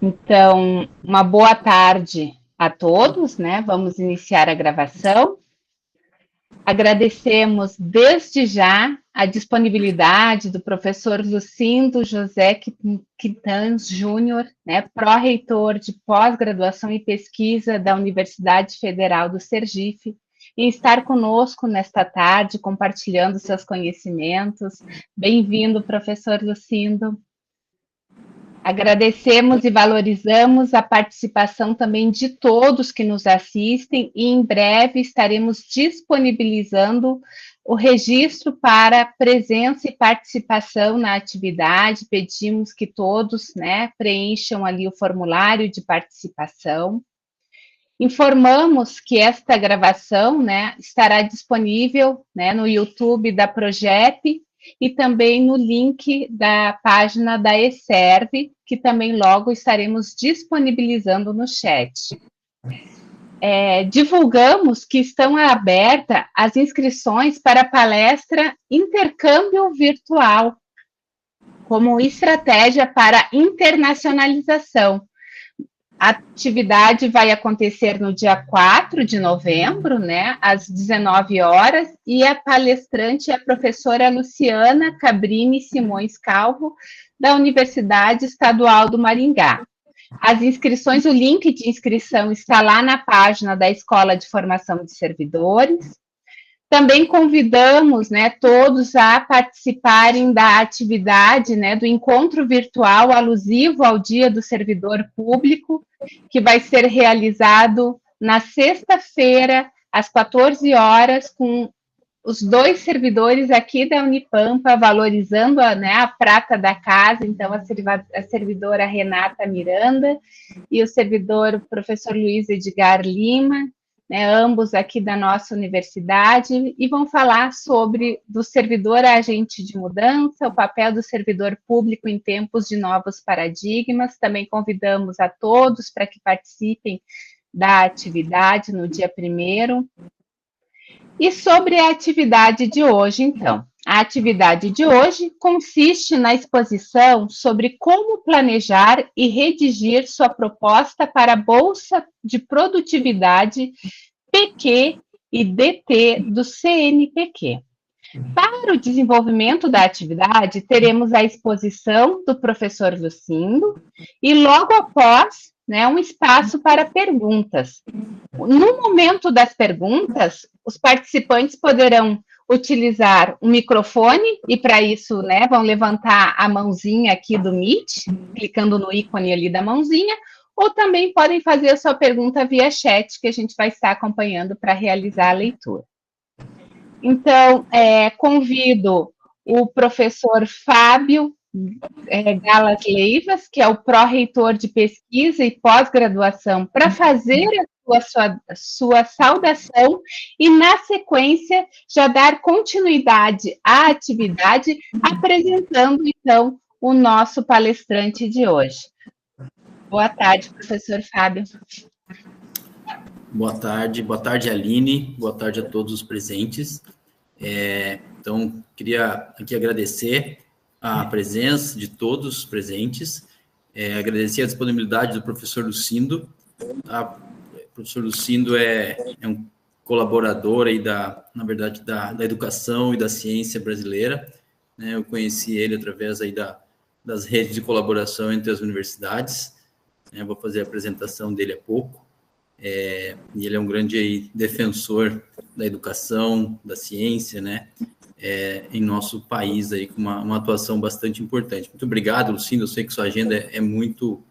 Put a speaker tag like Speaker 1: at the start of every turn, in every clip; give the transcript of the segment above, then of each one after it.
Speaker 1: Então, uma boa tarde a todos, né? Vamos iniciar a gravação. Agradecemos desde já a disponibilidade do professor Lucindo José Quintans Júnior, né, pró-reitor de pós-graduação e pesquisa da Universidade Federal do Sergipe, em estar conosco nesta tarde, compartilhando seus conhecimentos. Bem-vindo, professor Lucindo. Agradecemos e valorizamos a participação também de todos que nos assistem e em breve estaremos disponibilizando o registro para presença e participação na atividade. Pedimos que todos, né, preencham ali o formulário de participação. Informamos que esta gravação, né, estará disponível, né, no YouTube da Progep e também no link da página da ESERV, que também logo estaremos disponibilizando no chat. Divulgamos que estão abertas as inscrições para a palestra Intercâmbio Virtual, como estratégia para internacionalização. A atividade vai acontecer no dia 4 de novembro, né, às 19 horas, e a palestrante é a professora Luciana Cabrini Simões Calvo, da Universidade Estadual do Maringá. As inscrições, o link de inscrição está lá na página da Escola de Formação de Servidores. Também convidamos, né, todos a participarem da atividade, né, do encontro virtual alusivo ao Dia do Servidor Público, que vai ser realizado na sexta-feira, às 14 horas, com os dois servidores aqui da Unipampa, valorizando a prata da casa, então a servidora Renata Miranda e o servidor o professor Luiz Edgar Lima, né, ambos aqui da nossa universidade, e vão falar sobre do servidor agente de mudança, o papel do servidor público em tempos de novos paradigmas. Também convidamos a todos para que participem da atividade no dia 1º. E sobre a atividade de hoje, então. A atividade de hoje consiste na exposição sobre como planejar e redigir sua proposta para a Bolsa de Produtividade PQ e DT do CNPq. Para o desenvolvimento da atividade, teremos a exposição do professor Lucindo e logo após, né, um espaço para perguntas. No momento das perguntas, os participantes poderão utilizar o microfone e para isso, né, vão levantar a mãozinha aqui do Meet, clicando no ícone ali da mãozinha, ou também podem fazer a sua pergunta via chat, que a gente vai estar acompanhando para realizar a leitura. Então, convido o professor Fábio Galas Leivas, que é o pró-reitor de pesquisa e pós-graduação, para fazer a sua saudação e, na sequência, já dar continuidade à atividade, apresentando, então, o nosso palestrante de hoje. Boa tarde, professor Fábio.
Speaker 2: Boa tarde, Aline, boa tarde a todos os presentes. Então, queria aqui agradecer a presença de todos os presentes, agradecer a disponibilidade do professor Lucindo. O professor Lucindo é um colaborador aí na verdade, da educação e da ciência brasileira, né? Eu conheci ele através aí das redes de colaboração entre as universidades, né? Vou fazer a apresentação dele há pouco. E ele é um grande aí, defensor da educação, da ciência, né, em nosso país, aí, com uma atuação bastante importante. Muito obrigado, Lucindo, eu sei que sua agenda é muito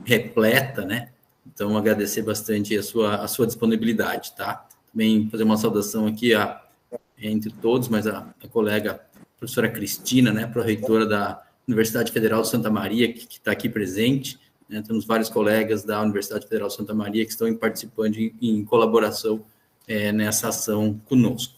Speaker 2: repleta, né, então agradecer bastante a sua disponibilidade, tá? Também fazer uma saudação aqui entre todos, mas a colega a professora Cristina, né, pró-reitora da Universidade Federal de Santa Maria, que está aqui presente. Temos vários colegas da Universidade Federal de Santa Maria que estão participando em colaboração nessa ação conosco,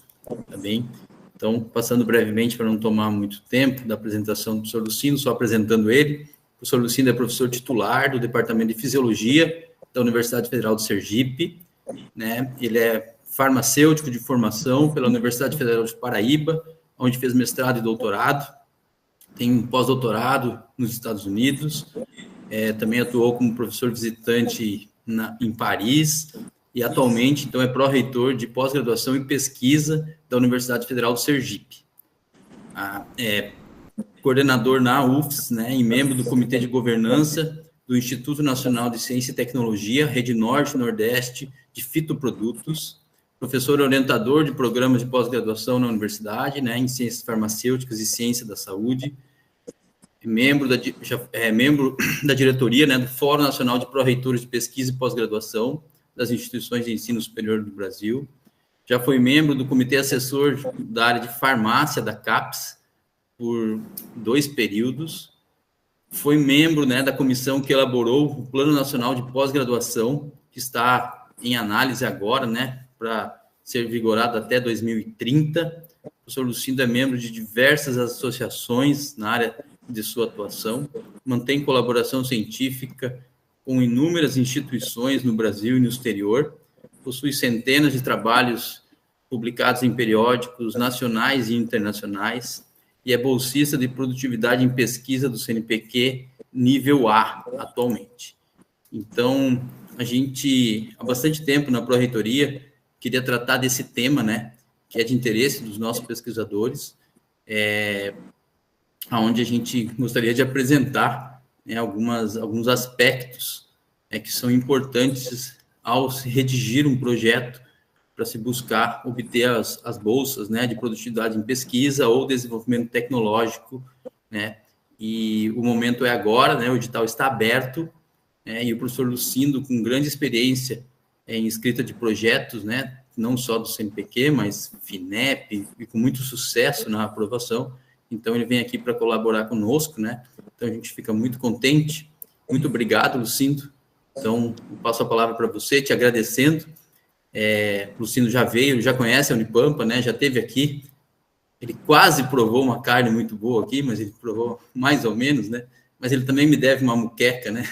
Speaker 2: tá bem? Então, passando brevemente, para não tomar muito tempo da apresentação do professor Lucindo, só apresentando ele. O professor Lucindo é professor titular do Departamento de Fisiologia da Universidade Federal do Sergipe, né? Ele é farmacêutico de formação pela Universidade Federal de Paraíba, onde fez mestrado e doutorado, tem um pós-doutorado nos Estados Unidos, também atuou como professor visitante em Paris, e atualmente, então, é pró-reitor de pós-graduação e pesquisa da Universidade Federal do Sergipe. É coordenador na UFS, né, e membro do Comitê de Governança do Instituto Nacional de Ciência e Tecnologia, Rede Norte e Nordeste de Fitoprodutos, professor orientador de programas de pós-graduação na universidade, né, em Ciências Farmacêuticas e Ciência da Saúde, membro da diretoria, né, do Fórum Nacional de Pró-Reitores de Pesquisa e Pós-Graduação das Instituições de Ensino Superior do Brasil, já foi membro do Comitê Assessor da área de Farmácia da CAPES por 2 períodos, foi membro, né, da comissão que elaborou o Plano Nacional de Pós-Graduação, que está em análise agora, né, para ser vigorado até 2030. O professor Lucindo é membro de diversas associações na área de sua atuação, mantém colaboração científica com inúmeras instituições no Brasil e no exterior, possui centenas de trabalhos publicados em periódicos nacionais e internacionais, e é bolsista de produtividade em pesquisa do CNPq nível A, atualmente. Então, a gente, há bastante tempo na Pró-Reitoria, queria tratar desse tema, né, que é de interesse dos nossos pesquisadores, onde a gente gostaria de apresentar, né, alguns aspectos que são importantes ao se redigir um projeto para se buscar obter as bolsas, né, de produtividade em pesquisa ou desenvolvimento tecnológico, né, e o momento é agora, né, o edital está aberto, né, e o professor Lucindo, com grande experiência em escrita de projetos, né, não só do CNPq, mas FINEP, e com muito sucesso na aprovação, então ele vem aqui para colaborar conosco, né, então a gente fica muito contente. Muito obrigado, Lucindo. Então, eu passo a palavra para você, te agradecendo. Lucindo já veio, já conhece a Unipampa, né? Já esteve aqui. Ele quase provou uma carne muito boa aqui, mas ele provou mais ou menos, né? Mas ele também me deve uma muqueca, né?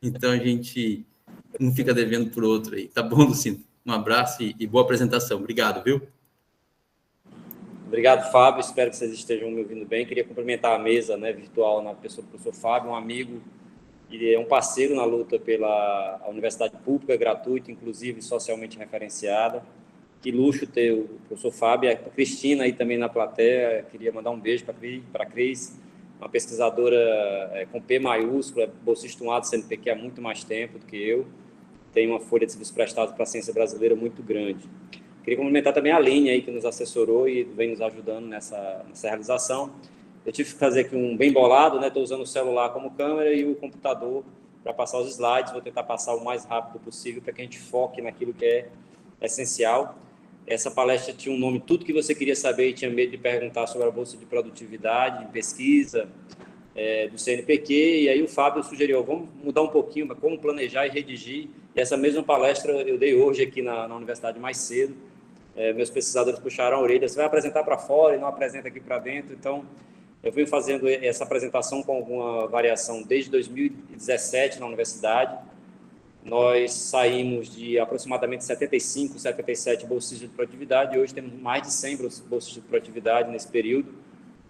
Speaker 2: Então a gente um fica devendo por outro aí. Tá bom, Lucindo? Um abraço e boa apresentação. Obrigado, viu?
Speaker 3: Obrigado, Fábio. Espero que vocês estejam me ouvindo bem. Queria cumprimentar a mesa, né, virtual na pessoa do professor Fábio, um amigo e é um parceiro na luta pela universidade pública, gratuita, inclusive socialmente referenciada. Que luxo ter o professor Fábio, a Cristina aí também na plateia. Queria mandar um beijo para a Cris, uma pesquisadora com P maiúsculo, é bolsista do CNPq há muito mais tempo do que eu, tem uma folha de serviço prestado para a ciência brasileira muito grande. Queria cumprimentar também a Aline aí, que nos assessorou e vem nos ajudando nessa realização. Eu tive que fazer aqui um bem bolado, né? Estou usando o celular como câmera e o computador para passar os slides. Vou tentar passar o mais rápido possível para que a gente foque naquilo que é essencial. Essa palestra tinha um nome, Tudo que você queria saber e tinha medo de perguntar sobre a Bolsa de Produtividade, de pesquisa do CNPq. E aí o Fábio sugeriu, vamos mudar um pouquinho, como planejar e redigir. E essa mesma palestra eu dei hoje aqui na universidade mais cedo. Meus pesquisadores puxaram a orelha, você vai apresentar para fora e não apresenta aqui para dentro. Então, eu venho fazendo essa apresentação com alguma variação desde 2017 na universidade. Nós saímos de aproximadamente 75, 77 bolsistas de produtividade e hoje temos mais de 100 bolsistas de produtividade nesse período,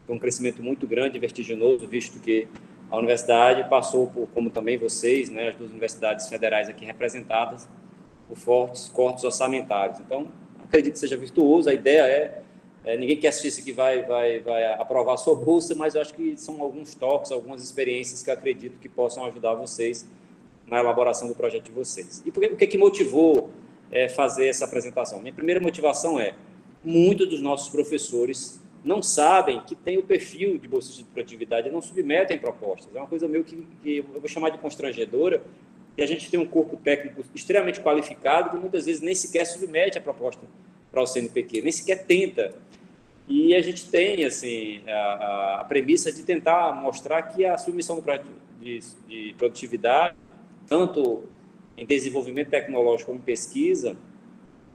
Speaker 3: com um crescimento muito grande e vertiginoso, visto que a universidade passou por, como também vocês, né, as duas universidades federais aqui representadas, por fortes cortes orçamentários. Então, acredito que seja virtuoso. A ideia ninguém que assiste aqui vai aprovar a sua bolsa, mas eu acho que são alguns toques, algumas experiências que eu acredito que possam ajudar vocês na elaboração do projeto de vocês. E o que motivou fazer essa apresentação? Minha primeira motivação muitos dos nossos professores não sabem que tem o perfil de bolsista de produtividade e não submetem propostas. É uma coisa meio que eu vou chamar de constrangedora, e a gente tem um corpo técnico extremamente qualificado que muitas vezes nem sequer submete a proposta para o CNPq, nem sequer tenta. E a gente tem assim, a premissa de tentar mostrar que a submissão do projeto de produtividade, tanto em desenvolvimento tecnológico como em pesquisa,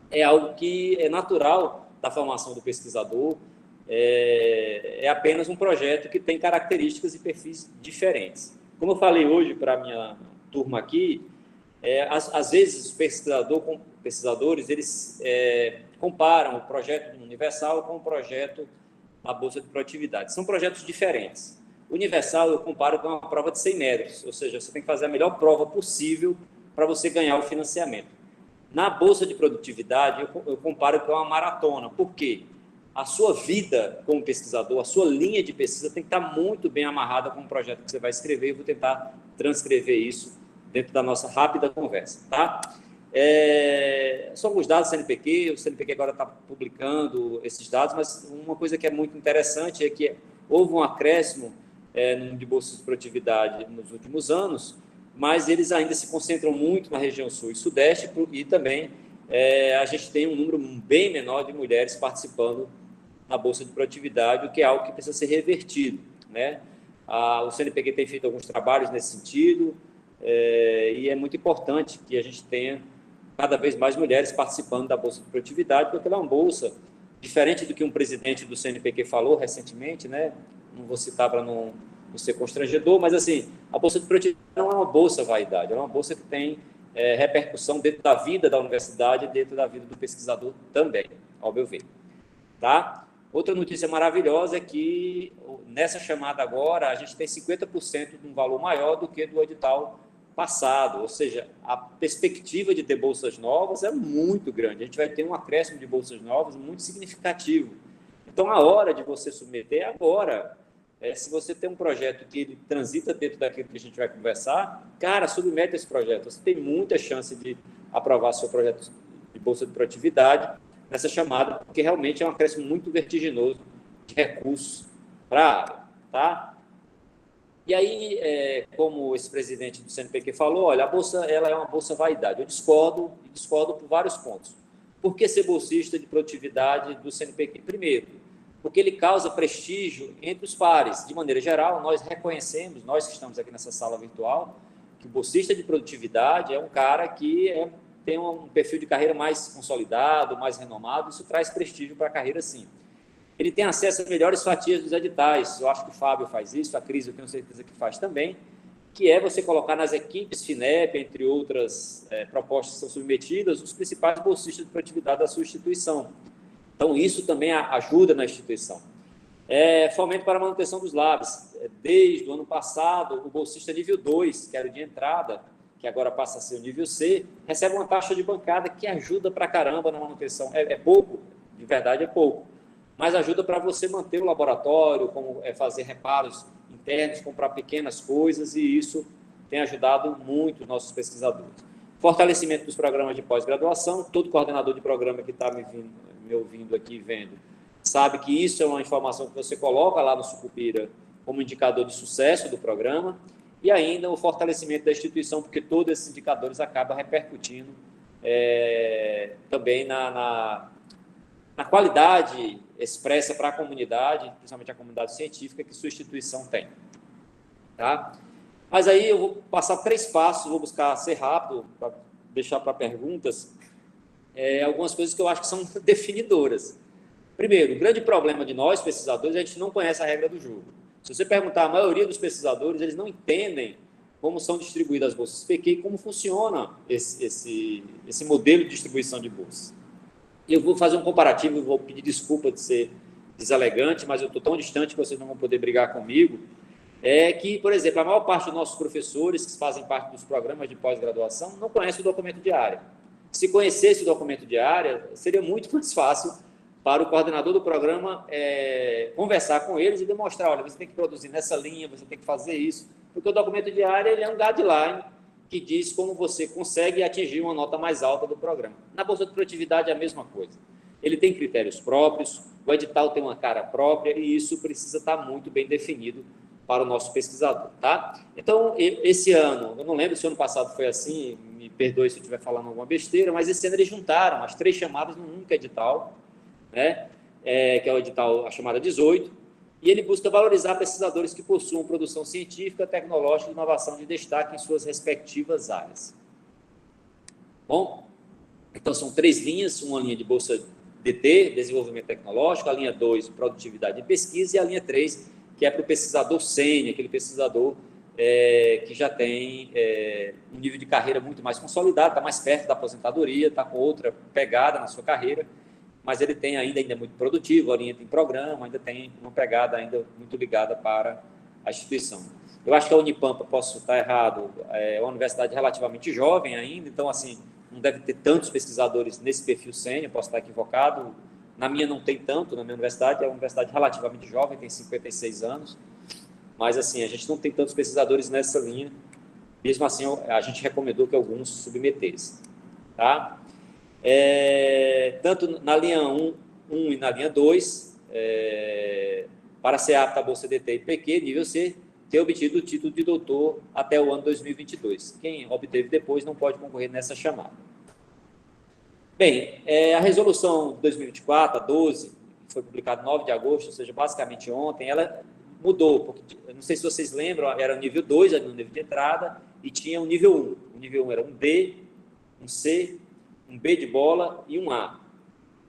Speaker 3: é algo que é natural da formação do pesquisador, é apenas um projeto que tem características e perfis diferentes. Como eu falei hoje para a minha turma aqui, às vezes os pesquisadores eles comparam o projeto do Universal com o projeto da Bolsa de Produtividade. São projetos diferentes. Universal, eu comparo com uma prova de 100 metros, ou seja, você tem que fazer a melhor prova possível para você ganhar o financiamento. Na Bolsa de Produtividade, eu comparo com uma maratona. Por quê? A sua vida como pesquisador, a sua linha de pesquisa tem que estar muito bem amarrada com o projeto que você vai escrever. Eu vou tentar transcrever isso dentro da nossa rápida conversa, tá? São alguns dados do CNPq, o CNPq agora está publicando esses dados, mas uma coisa que é muito interessante é que houve um acréscimo de bolsas de produtividade nos últimos anos, mas eles ainda se concentram muito na região sul e sudeste, e também a gente tem um número bem menor de mulheres participando na bolsa de produtividade, o que é algo que precisa ser revertido, né? O CNPq tem feito alguns trabalhos nesse sentido, e é muito importante que a gente tenha cada vez mais mulheres participando da bolsa de produtividade, porque ela é uma bolsa diferente do que um presidente do CNPq falou recentemente, né? Não vou citar para não ser constrangedor, mas assim, a bolsa de produtividade não é uma bolsa vaidade, ela é uma bolsa que tem repercussão dentro da vida da universidade e dentro da vida do pesquisador também, ao meu ver. Tá? Outra notícia maravilhosa é que nessa chamada agora a gente tem 50% de um valor maior do que do edital passado, ou seja, a perspectiva de ter bolsas novas é muito grande, a gente vai ter um acréscimo de bolsas novas muito significativo. Então, a hora de você submeter é agora. Se você tem um projeto que ele transita dentro daquilo que a gente vai conversar, cara, submete esse projeto. Você tem muita chance de aprovar seu projeto de bolsa de produtividade nessa chamada, porque realmente é um acréscimo muito vertiginoso de recursos para a área. Tá? E aí, como esse presidente do CNPq falou, olha, a bolsa ela é uma bolsa vaidade. Eu discordo por vários pontos. Por que ser bolsista de produtividade do CNPq? Primeiro, porque ele causa prestígio entre os pares. De maneira geral, nós reconhecemos, nós que estamos aqui nessa sala virtual, que o bolsista de produtividade é um cara que tem um perfil de carreira mais consolidado, mais renomado, isso traz prestígio para a carreira, sim. Ele tem acesso a melhores fatias dos editais, eu acho que o Fábio faz isso, a Cris eu tenho certeza que faz também, que é você colocar nas equipes FINEP, entre outras propostas que são submetidas, os principais bolsistas de produtividade da sua instituição. Então, isso também ajuda na instituição. Fomento para a manutenção dos labs. Desde o ano passado, o bolsista nível 2, que era o de entrada, que agora passa a ser o nível C, recebe uma taxa de bancada que ajuda para caramba na manutenção. É pouco, de verdade é pouco, mas ajuda para você manter o laboratório, como fazer reparos internos, comprar pequenas coisas, e isso tem ajudado muito os nossos pesquisadores. Fortalecimento dos programas de pós-graduação. Todo coordenador de programa que está me ouvindo aqui, vendo, sabe que isso é uma informação que você coloca lá no Sucupira como indicador de sucesso do programa, e ainda o fortalecimento da instituição, porque todos esses indicadores acabam repercutindo também na qualidade expressa para a comunidade, principalmente a comunidade científica, que sua instituição tem. Tá? Mas aí eu vou passar 3 passos, vou buscar ser rápido, para deixar para perguntas, algumas coisas que eu acho que são definidoras. Primeiro, o grande problema de nós, pesquisadores, é a gente não conhece a regra do jogo. Se você perguntar a maioria dos pesquisadores, eles não entendem como são distribuídas as bolsas PQ e como funciona esse modelo de distribuição de bolsas. Eu vou fazer um comparativo, vou pedir desculpa de ser deselegante, mas eu estou tão distante que vocês não vão poder brigar comigo, que, por exemplo, a maior parte dos nossos professores que fazem parte dos programas de pós-graduação não conhece o documento de área. Se conhecesse o documento de área, seria muito mais fácil para o coordenador do programa conversar com eles e demonstrar, olha, você tem que produzir nessa linha, você tem que fazer isso, porque o documento de área ele é um guideline que diz como você consegue atingir uma nota mais alta do programa. Na bolsa de produtividade é a mesma coisa. Ele tem critérios próprios, o edital tem uma cara própria e isso precisa estar muito bem definido para o nosso pesquisador, tá? Então, esse ano, eu não lembro se o ano passado foi assim, me perdoe se eu estiver falando alguma besteira, mas esse ano eles juntaram as 3 chamadas num único edital, né? Que é o edital, a chamada 18, e ele busca valorizar pesquisadores que possuam produção científica, tecnológica e inovação de destaque em suas respectivas áreas. Bom, então são 3 linhas, uma linha de bolsa DT, desenvolvimento tecnológico, a linha 2, produtividade e pesquisa, e a linha 3, que é para o pesquisador sênior, aquele pesquisador que já tem um nível de carreira muito mais consolidado, está mais perto da aposentadoria, está com outra pegada na sua carreira, mas ele tem ainda é muito produtivo, orienta em programa, ainda tem uma pegada ainda muito ligada para a instituição. Eu acho que a Unipampa, posso estar errado, é uma universidade relativamente jovem ainda, então, assim, não deve ter tantos pesquisadores nesse perfil sênior, posso estar equivocado. Na minha não tem tanto, na minha universidade, é uma universidade relativamente jovem, tem 56 anos, mas, assim, a gente não tem tantos pesquisadores nessa linha. Mesmo assim, a gente recomendou que alguns submetessem. Tá? Tanto na linha 1 e na linha 2, para ser apto à Bolsa DT e PQ, nível C, ter obtido o título de doutor até o ano 2022. Quem obteve depois não pode concorrer nessa chamada. Bem, a resolução 2024, a 12, que foi publicada 9 de agosto, ou seja, basicamente ontem, ela mudou, porque, eu não sei se vocês lembram, era o nível 2, era o nível de entrada, e tinha o nível 1. O nível 1 era um D, um C, um B de bola e um A.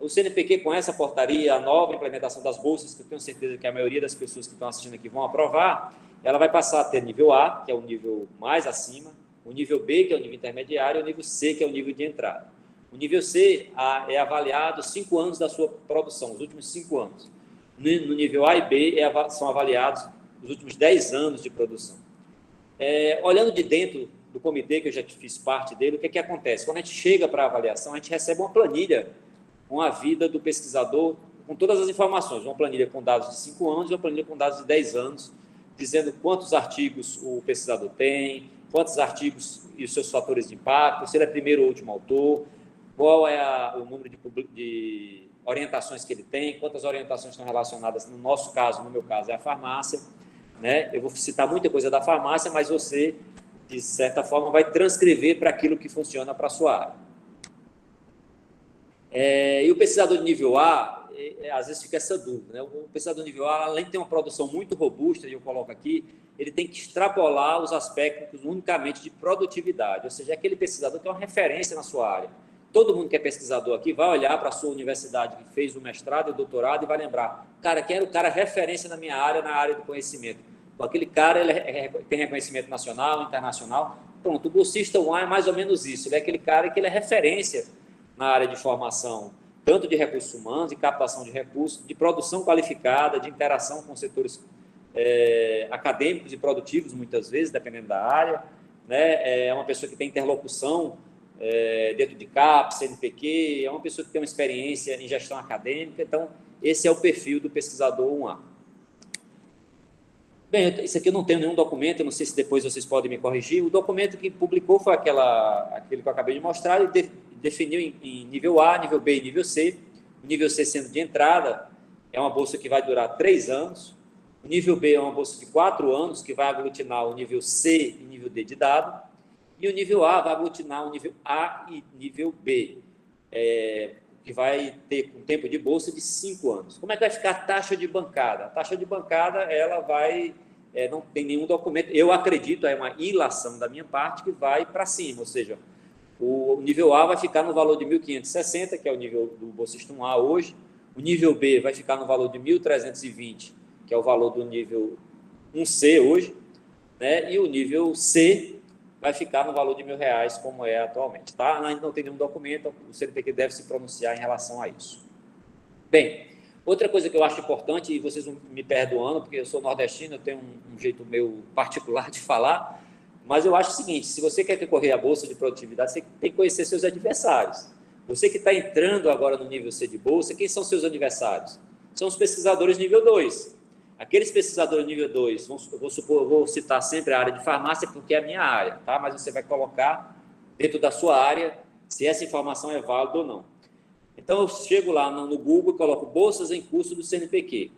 Speaker 3: O CNPq, com essa portaria, a nova implementação das bolsas, que eu tenho certeza que a maioria das pessoas que estão assistindo aqui vão aprovar, ela vai passar a ter nível A, que é o nível mais acima, o nível B, que é o nível intermediário, e o nível C, que é o nível de entrada. O nível C é avaliado 5 anos da sua produção, os últimos 5 anos. No nível A e B são avaliados os últimos 10 anos de produção. Olhando de dentro do comitê, que eu já fiz parte dele, o que acontece? Quando a gente chega para a avaliação, a gente recebe uma planilha com a vida do pesquisador, com todas as informações, uma planilha com dados de 5 anos e uma planilha com dados de 10 anos, dizendo quantos artigos o pesquisador tem, quantos artigos e os seus fatores de impacto, se ele é primeiro ou último autor, qual é o número de orientações que ele tem, quantas orientações estão relacionadas, no nosso caso, no meu caso, é a farmácia, né? Eu vou citar muita coisa da farmácia, mas você, de certa forma, vai transcrever para aquilo que funciona para a sua área. E o pesquisador de nível A, às vezes fica essa dúvida, né? O pesquisador de nível A, além de ter uma produção muito robusta, e eu coloco aqui, ele tem que extrapolar os aspectos unicamente de produtividade, ou seja, é aquele pesquisador que é uma referência na sua área. Todo mundo que é pesquisador aqui vai olhar para a sua universidade que fez o mestrado e o doutorado e vai lembrar, cara, quem era o cara referência na minha área, na área do conhecimento? Aquele cara ele tem reconhecimento nacional, internacional. Pronto, o bolsista 1A é mais ou menos isso. Ele é aquele cara que ele é referência na área de formação, tanto de recursos humanos, de captação de recursos, de produção qualificada, de interação com setores acadêmicos e produtivos, muitas vezes, dependendo da área. Né? É uma pessoa que tem interlocução dentro de CAPES, CNPq, é uma pessoa que tem uma experiência em gestão acadêmica. Então, esse é o perfil do pesquisador 1A. Bem, isso aqui eu não tenho nenhum documento, eu não sei se depois vocês podem me corrigir. O documento que publicou foi aquele que eu acabei de mostrar, e definiu em nível A, nível B e nível C. O nível C sendo de entrada, é uma bolsa que vai durar 3 anos. O nível B é uma bolsa de 4 anos, que vai aglutinar o nível C e nível D de dado. E o nível A vai aglutinar o nível A e nível B, que vai ter um tempo de bolsa de 5 anos. Como é que vai ficar a taxa de bancada? A taxa de bancada, ela vai... não tem nenhum documento. Eu acredito, é uma ilação da minha parte, que vai para cima, ou seja, o nível A vai ficar no valor de 1.560, que é o nível do bolsista 1A hoje. O nível B vai ficar no valor de 1.320, que é o valor do nível 1C hoje. Né? E o nível C vai ficar no valor de R$1.000, como é atualmente. Tá? Ainda não tem nenhum documento, o CNPq deve se pronunciar em relação a isso. Bem, outra coisa que eu acho importante, e vocês vão me perdoando, porque eu sou nordestino, eu tenho um jeito meio particular de falar, mas eu acho o seguinte, se você quer concorrer à Bolsa de Produtividade, você tem que conhecer seus adversários. Você que está entrando agora no nível C de Bolsa, quem são seus adversários? São os pesquisadores nível 2. Aqueles pesquisadores nível 2, vou citar sempre a área de farmácia, porque é a minha área, tá? Mas você vai colocar dentro da sua área se essa informação é válida ou não. Então, eu chego lá no Google e coloco bolsas em curso do CNPq.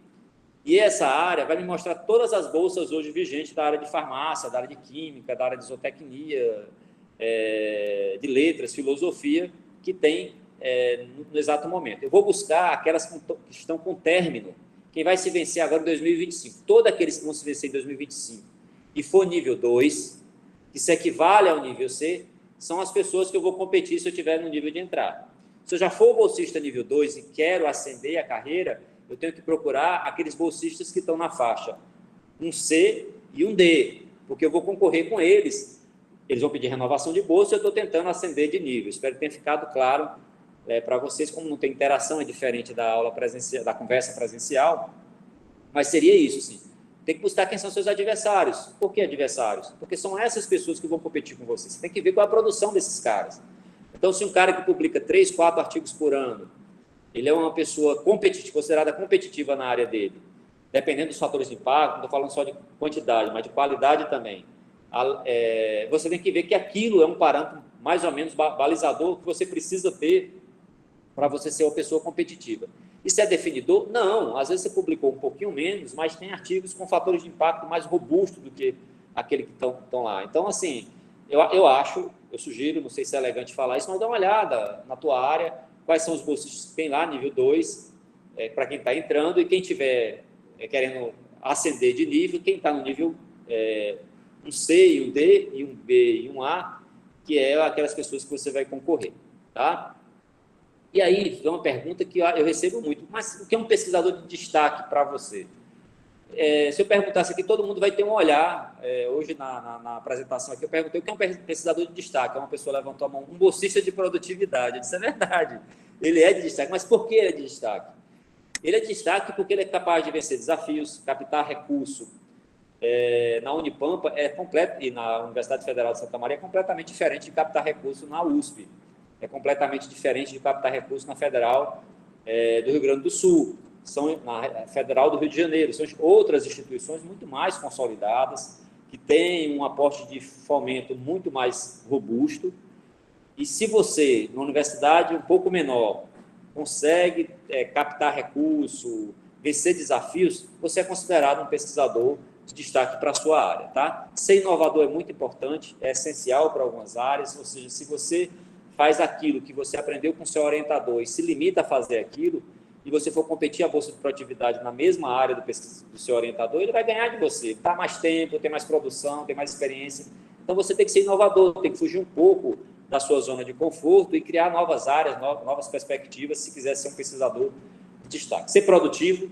Speaker 3: E essa área vai me mostrar todas as bolsas hoje vigentes da área de farmácia, da área de química, da área de zootecnia, de letras, filosofia, que tem no exato momento. Eu vou buscar aquelas que estão com término. Quem vai se vencer agora em 2025? Todos aqueles que vão se vencer em 2025 e for nível 2, que se equivale ao nível C, são as pessoas que eu vou competir se eu estiver no nível de entrada. Se eu já for bolsista nível 2 e quero ascender a carreira, eu tenho que procurar aqueles bolsistas que estão na faixa 1C e 1D, porque eu vou concorrer com eles. Eles vão pedir renovação de bolsa e eu estou tentando ascender de nível. Espero que tenha ficado claro para vocês, como não tem interação, é diferente da aula presencial, da conversa presencial, mas seria isso, sim. tem que buscar quem são seus adversários. Por que adversários? Porque são essas pessoas que vão competir com você. Você tem que ver qual é a produção desses caras. Então, se um cara que publica 3, 4 artigos por ano, ele é uma pessoa competitiva, considerada competitiva na área dele, dependendo dos fatores de impacto, não estou falando só de quantidade, mas de qualidade também, você tem que ver que aquilo é um parâmetro mais ou menos balizador que você precisa ter para você ser uma pessoa competitiva. Isso é definidor? Não. Às vezes você publicou um pouquinho menos, mas tem artigos com fatores de impacto mais robustos do que aquele que estão lá. Então, assim, eu sugiro, não sei se é elegante falar isso, mas dá uma olhada na tua área, quais são os bolsistas que tem lá, nível 2, para quem está entrando, e quem estiver querendo ascender de nível, quem está no nível um C, um D, e um B e um A, que é aquelas pessoas que você vai concorrer, tá? E aí, tem uma pergunta que eu recebo muito, mas o que é um pesquisador de destaque para você? Se eu perguntasse aqui, todo mundo vai ter um olhar, hoje na apresentação aqui, eu perguntei o que é um pesquisador de destaque, uma pessoa levantou a mão, um bolsista de produtividade, isso é verdade, ele é de destaque, mas por que ele é de destaque? Ele é de destaque porque ele é capaz de vencer desafios, captar recurso. Na Unipampa e na Universidade Federal de Santa Maria é completamente diferente de captar recurso na USP, é completamente diferente de captar recurso na Federal do Rio Grande do Sul, na Federal do Rio de Janeiro, são outras instituições muito mais consolidadas, que têm um aporte de fomento muito mais robusto, e se você, numa universidade um pouco menor, consegue captar recurso, vencer desafios, você é considerado um pesquisador de destaque para a sua área, tá? Ser inovador é muito importante, é essencial para algumas áreas, ou seja, se você faz aquilo que você aprendeu com seu orientador e se limita a fazer aquilo, e você for competir a bolsa de produtividade na mesma área do seu orientador, ele vai ganhar de você, está mais tempo, tem mais produção, tem mais experiência. Então, você tem que ser inovador, tem que fugir um pouco da sua zona de conforto e criar novas áreas, novas perspectivas, se quiser ser um pesquisador de destaque. Ser produtivo,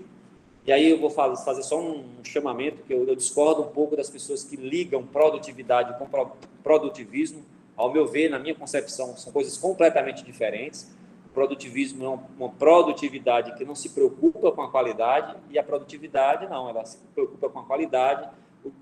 Speaker 3: e aí eu vou fazer só um chamamento, que eu discordo um pouco das pessoas que ligam produtividade com produtivismo. Ao meu ver, na minha concepção, são coisas completamente diferentes. O produtivismo é uma produtividade que não se preocupa com a qualidade, e a produtividade não, ela se preocupa com a qualidade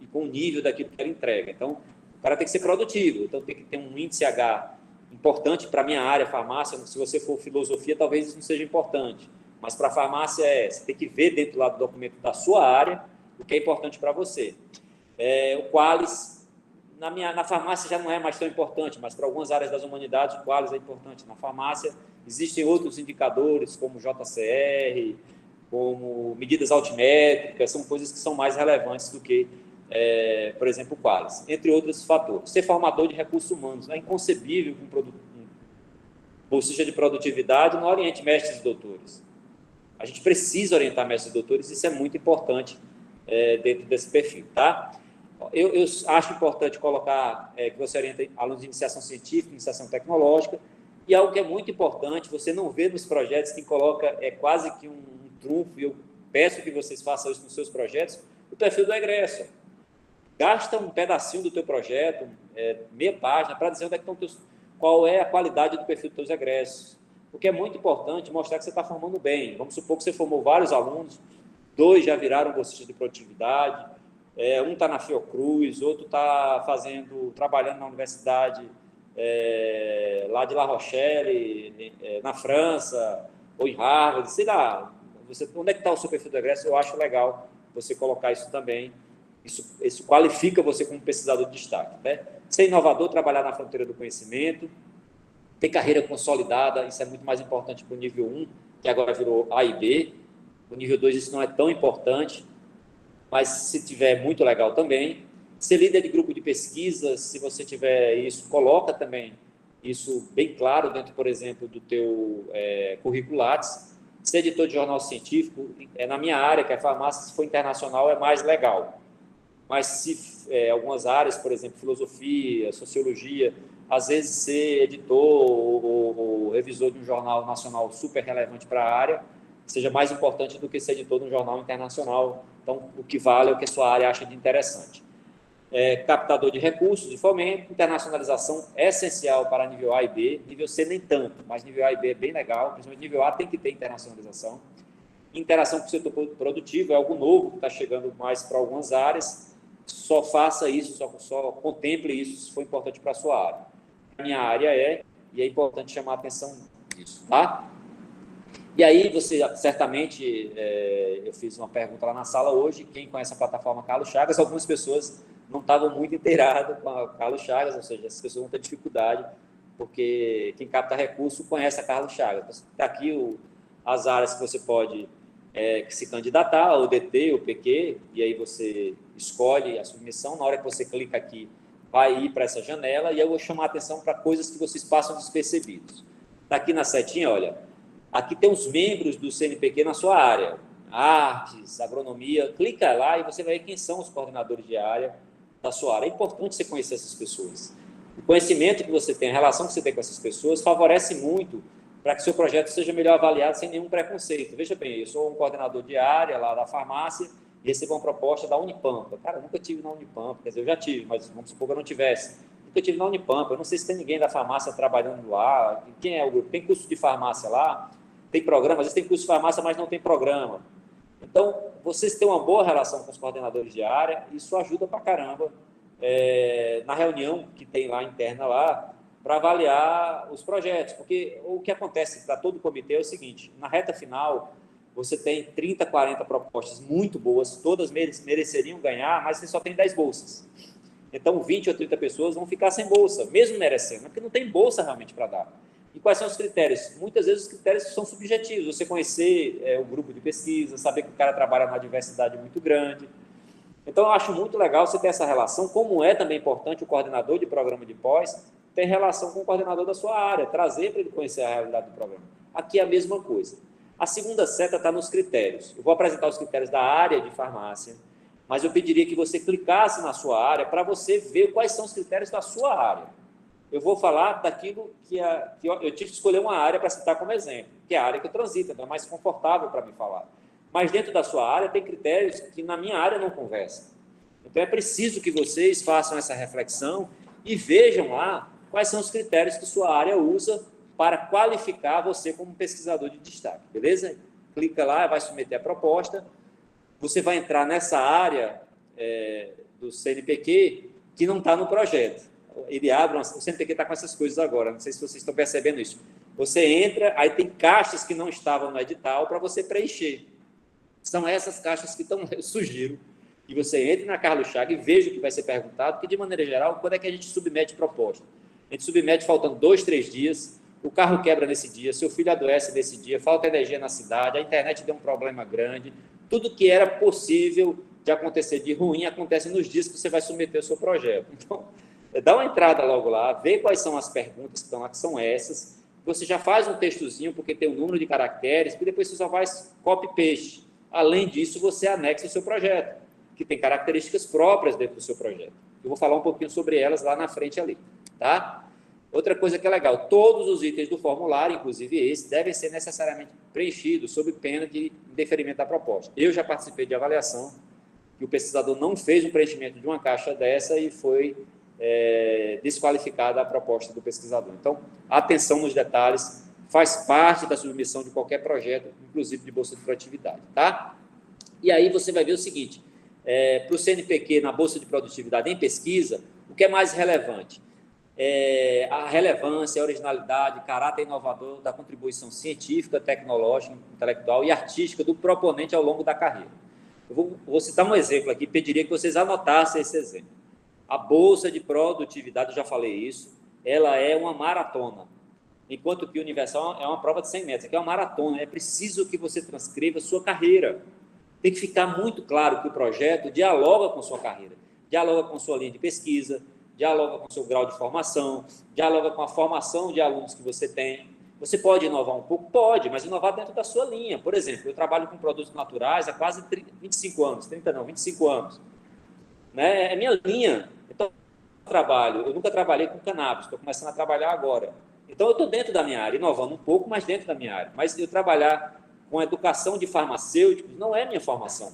Speaker 3: e com o nível daquilo que ela entrega. Então, o cara tem que ser produtivo, então tem que ter um índice H importante para a minha área, farmácia. Se você for filosofia, talvez isso não seja importante, mas para a farmácia você tem que ver dentro lá do documento da sua área o que é importante para você. O Qualis, na farmácia já não é mais tão importante, mas para algumas áreas das humanidades o Qualis é importante. Na farmácia existem outros indicadores, como JCR, como medidas altimétricas, são coisas que são mais relevantes do que, por exemplo, o Qualis, entre outros fatores. Ser formador de recursos humanos. É inconcebível que um bolsista de produtividade não oriente mestres e doutores. A gente precisa orientar mestres e doutores, isso é muito importante dentro desse perfil, tá? Eu acho importante colocar que você orienta alunos de iniciação científica, iniciação tecnológica, e algo que é muito importante, você não vê nos projetos, quem coloca quase que um trunfo, e eu peço que vocês façam isso nos seus projetos, o perfil do egresso. Gasta um pedacinho do teu projeto, meia página, para dizer onde é que estão qual é a qualidade do perfil dos teus egressos. Porque é muito importante mostrar que você está formando bem. Vamos supor que você formou vários alunos, 2 já viraram bolsistas de produtividade, um está na Fiocruz, outro está trabalhando na universidade lá de La Rochelle, na França, ou em Harvard, sei lá. Onde é que está o seu perfil do egresso? Eu acho legal você colocar isso também. Isso qualifica você como pesquisador de destaque, né? Ser inovador, trabalhar na fronteira do conhecimento, ter carreira consolidada, isso é muito mais importante para o nível 1, que agora virou A e B. O nível 2 isso não é tão importante, mas se tiver, muito legal também. Ser líder de grupo de pesquisa, se você tiver isso, coloca também isso bem claro dentro, por exemplo, do teu currículo Lattes. Ser editor de jornal científico, na minha área, que é farmácia, se for internacional, é mais legal. Mas se algumas áreas, por exemplo, filosofia, sociologia, às vezes ser editor ou revisor de um jornal nacional super relevante para a área, seja mais importante do que ser editor de um jornal internacional. Então, o que vale é o que a sua área acha de interessante. Captador de recursos de fomento, internacionalização é essencial para nível A e B, nível C nem tanto, mas nível A e B é bem legal, principalmente nível A tem que ter internacionalização. Interação com o setor produtivo é algo novo, que está chegando mais para algumas áreas. Só faça isso, só contemple isso, se for importante para a sua área. A minha área e é importante chamar a atenção disso, tá? E aí, você, certamente, eu fiz uma pergunta lá na sala hoje, quem conhece a plataforma Carlos Chagas, algumas pessoas não estavam muito inteiradas com a Carlos Chagas, ou seja, essas pessoas vão ter dificuldade, porque quem capta recurso conhece a Carlos Chagas. Está aqui as áreas que você pode se candidatar, o DT, o PQ, e aí você escolhe a submissão. Na hora que você clica aqui, vai ir para essa janela, e eu vou chamar a atenção para coisas que vocês passam despercebidos. Está aqui na setinha, olha, aqui tem os membros do CNPq na sua área, artes, agronomia, clica lá e você vai ver quem são os coordenadores de área da sua área. É importante você conhecer essas pessoas. O conhecimento que você tem, a relação que você tem com essas pessoas, favorece muito para que seu projeto seja melhor avaliado sem nenhum preconceito. Veja bem, eu sou um coordenador de área lá da farmácia e recebo uma proposta da Unipampa. Cara, eu nunca tive na Unipampa, quer dizer, eu já tive, mas vamos supor que eu não tivesse. Nunca tive na Unipampa, eu não sei se tem ninguém da farmácia trabalhando lá. Quem é o grupo? Tem curso de farmácia lá? Tem programa? Às vezes tem curso de farmácia, mas não tem programa. Então, vocês têm uma boa relação com os coordenadores de área, isso ajuda pra caramba na reunião que tem lá interna lá, para avaliar os projetos, porque o que acontece para todo o comitê é o seguinte, na reta final, você tem 30, 40 propostas muito boas, todas mereceriam ganhar, mas você só tem 10 bolsas. Então, 20 ou 30 pessoas vão ficar sem bolsa, mesmo merecendo, porque não tem bolsa realmente para dar. E quais são os critérios? Muitas vezes os critérios são subjetivos, você conhecer o grupo de pesquisa, saber que o cara trabalha numa diversidade muito grande. Então, eu acho muito legal você ter essa relação, como é também importante o coordenador de programa de pós ter relação com o coordenador da sua área, trazer para ele conhecer a realidade do programa. Aqui é a mesma coisa. A segunda seta está nos critérios. Eu vou apresentar os critérios da área de farmácia, mas eu pediria que você clicasse na sua área para você ver quais são os critérios da sua área. Eu vou falar daquilo que eu tive que escolher uma área para citar como exemplo, que é a área que eu transito, então é mais confortável para me falar. Mas dentro da sua área tem critérios que na minha área não conversam. Então é preciso que vocês façam essa reflexão e vejam lá quais são os critérios que sua área usa para qualificar você como pesquisador de destaque, beleza? Clica lá, vai submeter a proposta, você vai entrar nessa área do CNPq que não está no projeto. Ele abre, o CNPq está com essas coisas agora, não sei se vocês estão percebendo isso. Você entra, aí tem caixas que não estavam no edital para você preencher. São essas caixas que estão, eu sugiro que você entre na Carlos Chagas e veja o que vai ser perguntado, porque, de maneira geral, quando é que a gente submete proposta? A gente submete faltando 2, 3 dias, o carro quebra nesse dia, seu filho adoece nesse dia, falta energia na cidade, a internet deu um problema grande, tudo que era possível de acontecer de ruim acontece nos dias que você vai submeter o seu projeto. Então, dá uma entrada logo lá, vê quais são as perguntas que estão lá, que são essas, você já faz um textozinho, porque tem um número de caracteres, e depois você só faz copy-paste. Além disso, você anexa o seu projeto, que tem características próprias dentro do seu projeto. Eu vou falar um pouquinho sobre elas lá na frente ali, tá? Outra coisa que é legal, todos os itens do formulário, inclusive esse, devem ser necessariamente preenchidos sob pena de indeferimento da proposta. Eu já participei de avaliação que o pesquisador não fez o preenchimento de uma caixa dessa e foi desqualificada a proposta do pesquisador. Então, atenção nos detalhes, faz parte da submissão de qualquer projeto, inclusive de bolsa de produtividade, tá? E aí você vai ver o seguinte, para o CNPq na bolsa de produtividade em pesquisa, o que é mais relevante? A relevância, a originalidade, caráter inovador da contribuição científica, tecnológica, intelectual e artística do proponente ao longo da carreira. Eu vou citar um exemplo aqui, pediria que vocês anotassem esse exemplo. A bolsa de produtividade, eu já falei isso, ela é uma maratona, enquanto que o Universal é uma prova de 100 metros, aqui é uma maratona, é preciso que você transcreva a sua carreira. Tem que ficar muito claro que o projeto dialoga com sua carreira, dialoga com sua linha de pesquisa, dialoga com o seu grau de formação, dialoga com a formação de alunos que você tem. Você pode inovar um pouco? Pode, mas inovar dentro da sua linha. Por exemplo, eu trabalho com produtos naturais há quase 25 anos, 30 não, 25 anos. Né? É minha linha. Então, eu nunca trabalhei com cannabis, estou começando a trabalhar agora. Então, eu estou dentro da minha área, inovando um pouco, mas dentro da minha área. Mas eu trabalhar com educação de farmacêuticos não é minha formação,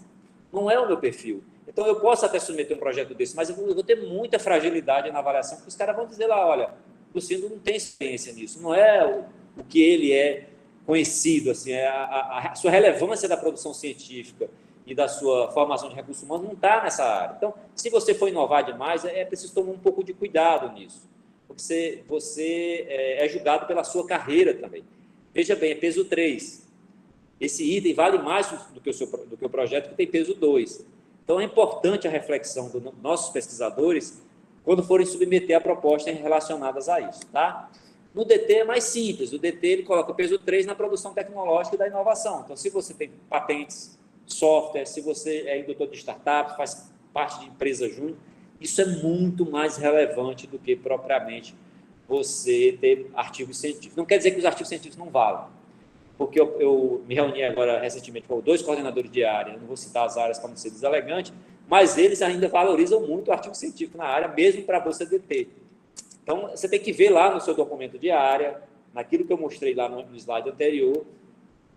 Speaker 3: não é o meu perfil. Então, eu posso até submeter um projeto desse, mas eu vou ter muita fragilidade na avaliação, porque os caras vão dizer lá, olha, o Lucindo não tem experiência nisso, não é o que ele é conhecido, assim, a sua relevância da produção científica e da sua formação de recursos humanos não está nessa área. Então, se você for inovar demais, é preciso tomar um pouco de cuidado nisso, porque você é julgado pela sua carreira também. Veja bem, é peso 3. Esse item vale mais do que o projeto que tem peso 2. Então, é importante a reflexão dos nossos pesquisadores quando forem submeter a propostas relacionadas a isso, tá? No DT é mais simples. O DT ele coloca peso 3 na produção tecnológica e da inovação. Então, se você tem patentes, software, se você é indutor de startups, faz parte de empresa júnior, isso é muito mais relevante do que propriamente você ter artigos científicos. Não quer dizer que os artigos científicos não valem, porque eu me reuni agora recentemente com 2 coordenadores de área, não vou citar as áreas para não ser deselegante, mas eles ainda valorizam muito o artigo científico na área, mesmo para você DT. Então, você tem que ver lá no seu documento de área, naquilo que eu mostrei lá no slide anterior,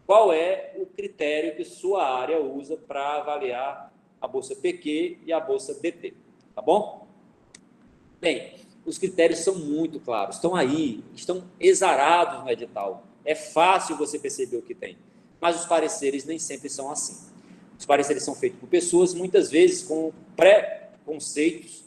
Speaker 3: qual é o critério que sua área usa para avaliar a bolsa PQ e a bolsa DT, tá bom? Bem, os critérios são muito claros, estão aí, estão exarados no edital. É fácil você perceber o que tem, mas os pareceres nem sempre são assim. Os pareceres são feitos por pessoas, muitas vezes com pré-conceitos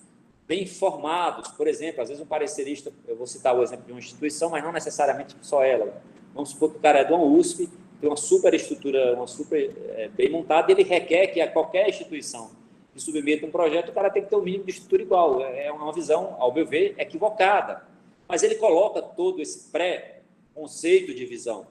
Speaker 3: bem formados. Por exemplo, às vezes um parecerista, eu vou citar o exemplo de uma instituição, mas não necessariamente só ela. Vamos supor que o cara é de uma USP, tem uma super estrutura, bem montada, e ele requer que a qualquer instituição que submeta um projeto, o cara tem que ter o mínimo de estrutura igual. É uma visão, ao meu ver, equivocada. Mas ele coloca todo esse pré-conceito de visão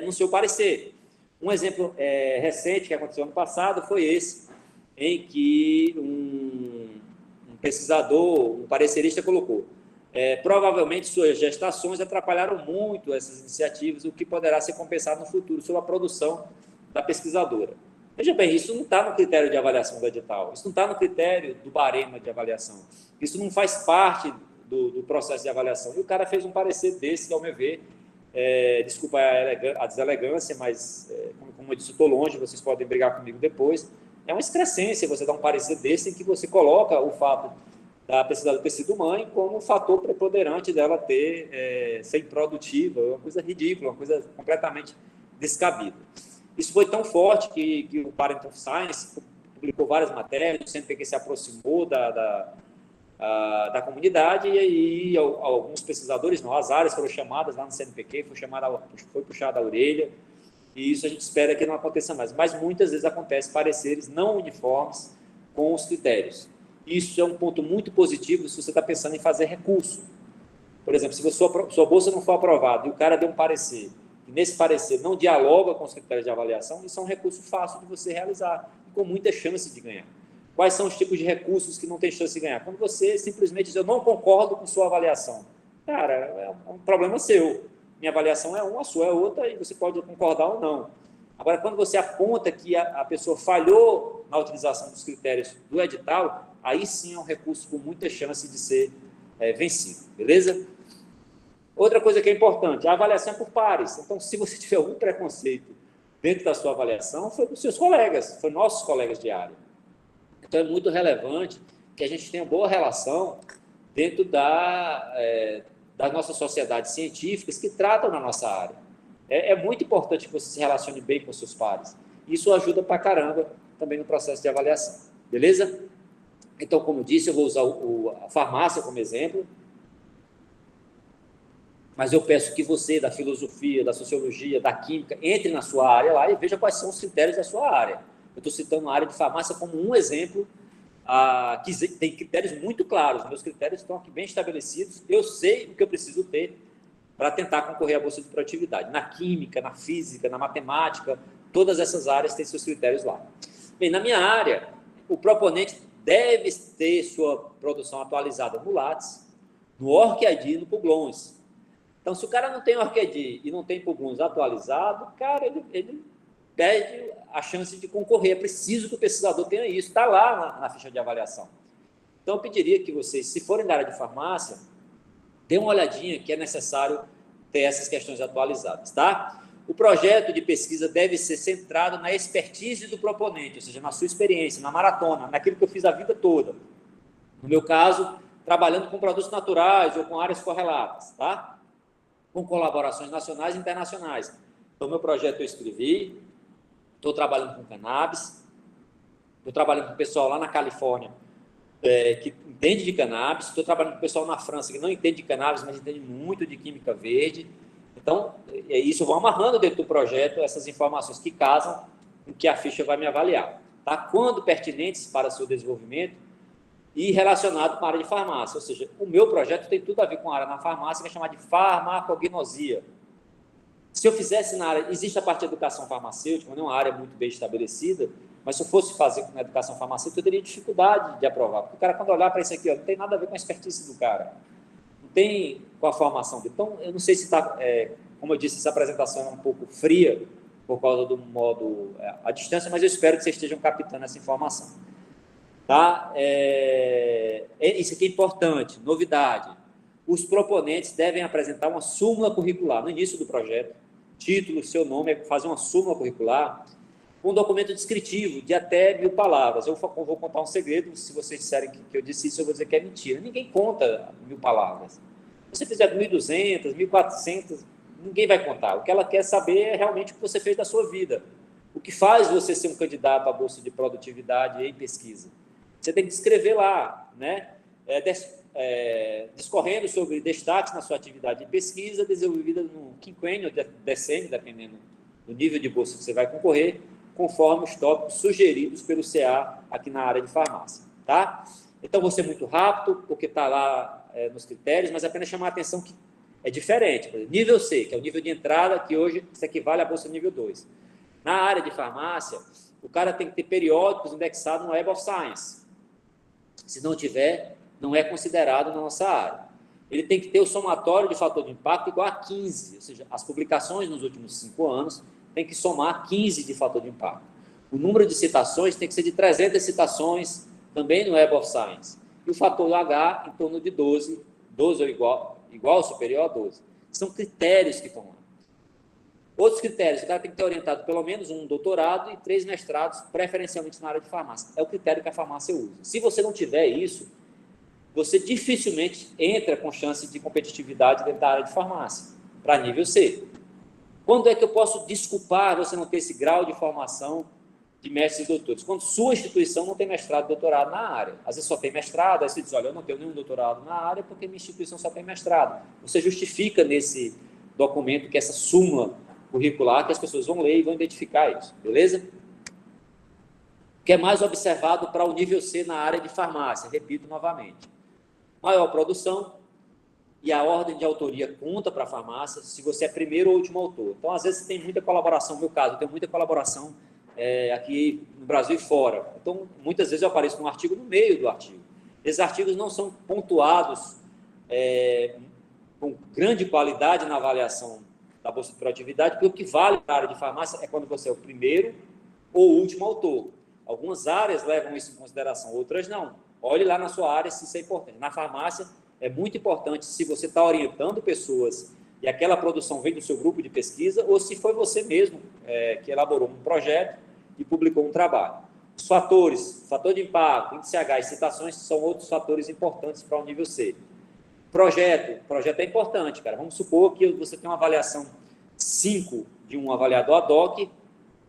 Speaker 3: no seu parecer. Um exemplo recente que aconteceu ano passado foi esse, em que um pesquisador, um parecerista colocou: provavelmente suas gestações atrapalharam muito essas iniciativas, o que poderá ser compensado no futuro sobre a produção da pesquisadora. Veja bem, isso não está no critério de avaliação do edital, isso não está no critério do barema de avaliação, isso não faz parte do processo de avaliação. E o cara fez um parecer desse, que, ao meu ver, desculpa a deselegância, mas, como eu disse, eu estou longe, vocês podem brigar comigo depois. É uma excrescência você dar um parecer desse em que você coloca o fato da pesquisadora ter sido mãe como um fator preponderante dela ser improdutiva, uma coisa ridícula, uma coisa completamente descabida. Isso foi tão forte que o Parent of Science publicou várias matérias, o CNPq se aproximou da comunidade, e aí alguns pesquisadores, não, as áreas foram chamadas lá no CNPq, foi puxada a orelha, e isso a gente espera que não aconteça mais. Mas muitas vezes acontece pareceres não uniformes com os critérios. Isso é um ponto muito positivo se você está pensando em fazer recurso. Por exemplo, se sua bolsa não for aprovada e o cara deu um parecer, e nesse parecer não dialoga com os critérios de avaliação, isso é um recurso fácil de você realizar, com muita chance de ganhar. Quais são os tipos de recursos que não tem chance de ganhar? Quando você simplesmente diz: eu não concordo com sua avaliação. Cara, é um problema seu. Minha avaliação é uma, a sua é outra, e você pode concordar ou não. Agora, quando você aponta que a pessoa falhou na utilização dos critérios do edital, aí sim é um recurso com muita chance de ser vencido. Beleza? Outra coisa que é importante, a avaliação é por pares. Então, se você tiver algum preconceito dentro da sua avaliação, foi com seus colegas, foi nossos colegas de área. Então, é muito relevante que a gente tenha boa relação dentro das nossas sociedades científicas que tratam na nossa área. É muito importante que você se relacione bem com seus pares. Isso ajuda pra caramba também no processo de avaliação. Beleza? Então, como eu disse, eu vou usar a farmácia como exemplo, mas eu peço que você, da filosofia, da sociologia, da química, entre na sua área lá e veja quais são os critérios da sua área. Eu estou citando a área de farmácia como um exemplo que tem critérios muito claros. Meus critérios estão aqui bem estabelecidos. Eu sei o que eu preciso ter para tentar concorrer à bolsa de produtividade. Na química, na física, na matemática, todas essas áreas têm seus critérios lá. Bem, na minha área, o proponente deve ter sua produção atualizada no Lattes, no OrcID e no Publons. Então, se o cara não tem OrcID e não tem Publons atualizado, cara, ele perde a chance de concorrer. É preciso que o pesquisador tenha isso. Está lá na ficha de avaliação. Então, eu pediria que vocês, se forem da área de farmácia, dê uma olhadinha que é necessário ter essas questões atualizadas, tá? O projeto de pesquisa deve ser centrado na expertise do proponente, ou seja, na sua experiência, na maratona, naquilo que eu fiz a vida toda. No meu caso, trabalhando com produtos naturais ou com áreas correlatas, tá? Com colaborações nacionais e internacionais. Então, meu projeto eu escrevi, estou trabalhando com cannabis, estou trabalhando com o pessoal lá na Califórnia, que entende de cannabis, estou trabalhando com o pessoal na França, que não entende de cannabis, mas entende muito de química verde. Então, é isso, eu vou amarrando dentro do projeto essas informações que casam com que a ficha vai me avaliar. Tá? Quando pertinentes para seu desenvolvimento e relacionado com a área de farmácia. Ou seja, o meu projeto tem tudo a ver com a área na farmácia, que é chamada de farmacognosia. Se eu fizesse na área, existe a parte de educação farmacêutica, não é uma área muito bem estabelecida, mas se eu fosse fazer na educação farmacêutica, eu teria dificuldade de aprovar. Porque o cara, quando olhar para isso aqui, não tem nada a ver com a expertise do cara. Não tem com a formação dele. Então, eu não sei se está, como eu disse, essa apresentação é um pouco fria, por causa do modo à distância, mas eu espero que vocês estejam captando essa informação. Tá? Isso aqui é importante, novidade. Os proponentes devem apresentar uma súmula curricular no início do projeto, título, seu nome, fazer uma súmula curricular, um documento descritivo de até 1000 palavras. Eu vou contar um segredo, se vocês disserem que eu disse isso, eu vou dizer que é mentira. Ninguém conta 1000 palavras. Se você fizer 1200, 1400, ninguém vai contar. O que ela quer saber é realmente o que você fez da sua vida. O que faz você ser um candidato à bolsa de produtividade em pesquisa. Você tem que escrever lá, né? Discorrendo sobre destaques na sua atividade de pesquisa, desenvolvida no quinquênio, decênio, dependendo do nível de bolsa que você vai concorrer, conforme os tópicos sugeridos pelo CA aqui na área de farmácia. Tá? Então, vou ser muito rápido, porque está lá nos critérios, mas apenas chamar a atenção que é diferente. Por exemplo, nível C, que é o nível de entrada, que hoje se equivale à bolsa nível 2. Na área de farmácia, o cara tem que ter periódicos indexados no Web of Science. Se não tiver, não é considerado na nossa área. Ele tem que ter o somatório de fator de impacto igual a 15, ou seja, as publicações nos últimos 5 anos tem que somar 15 de fator de impacto. O número de citações tem que ser de 300 citações, também no Web of Science. E o fator H em torno de 12 ou igual ou superior a 12. São critérios que estão lá. Outros critérios, o cara tem que ter orientado pelo menos um doutorado e 3 mestrados, preferencialmente na área de farmácia. É o critério que a farmácia usa. Se você não tiver isso, você dificilmente entra com chance de competitividade dentro da área de farmácia, para nível C. Quando é que eu posso desculpar você não ter esse grau de formação de mestres e doutores? Quando sua instituição não tem mestrado e doutorado na área. Às vezes só tem mestrado, aí você diz, olha, eu não tenho nenhum doutorado na área porque minha instituição só tem mestrado. Você justifica nesse documento que essa súmula curricular, que as pessoas vão ler e vão identificar isso, beleza? O que é mais observado para o nível C na área de farmácia, repito novamente. Maior produção e a ordem de autoria conta para a farmácia se você é primeiro ou último autor. Então, às vezes, tem muita colaboração, no meu caso, eu tenho muita colaboração aqui no Brasil e fora. Então, muitas vezes eu apareço num artigo no meio do artigo. Esses artigos não são pontuados com grande qualidade na avaliação da bolsa de produtividade, porque o que vale para a área de farmácia é quando você é o primeiro ou último autor. Algumas áreas levam isso em consideração, outras não. Olhe lá na sua área se isso é importante. Na farmácia, é muito importante se você está orientando pessoas e aquela produção vem do seu grupo de pesquisa ou se foi você mesmo que elaborou um projeto e publicou um trabalho. Os fatores, fator de impacto, índice H e citações são outros fatores importantes para o nível C. Projeto é importante, cara. Vamos supor que você tem uma avaliação 5 de um avaliador ad hoc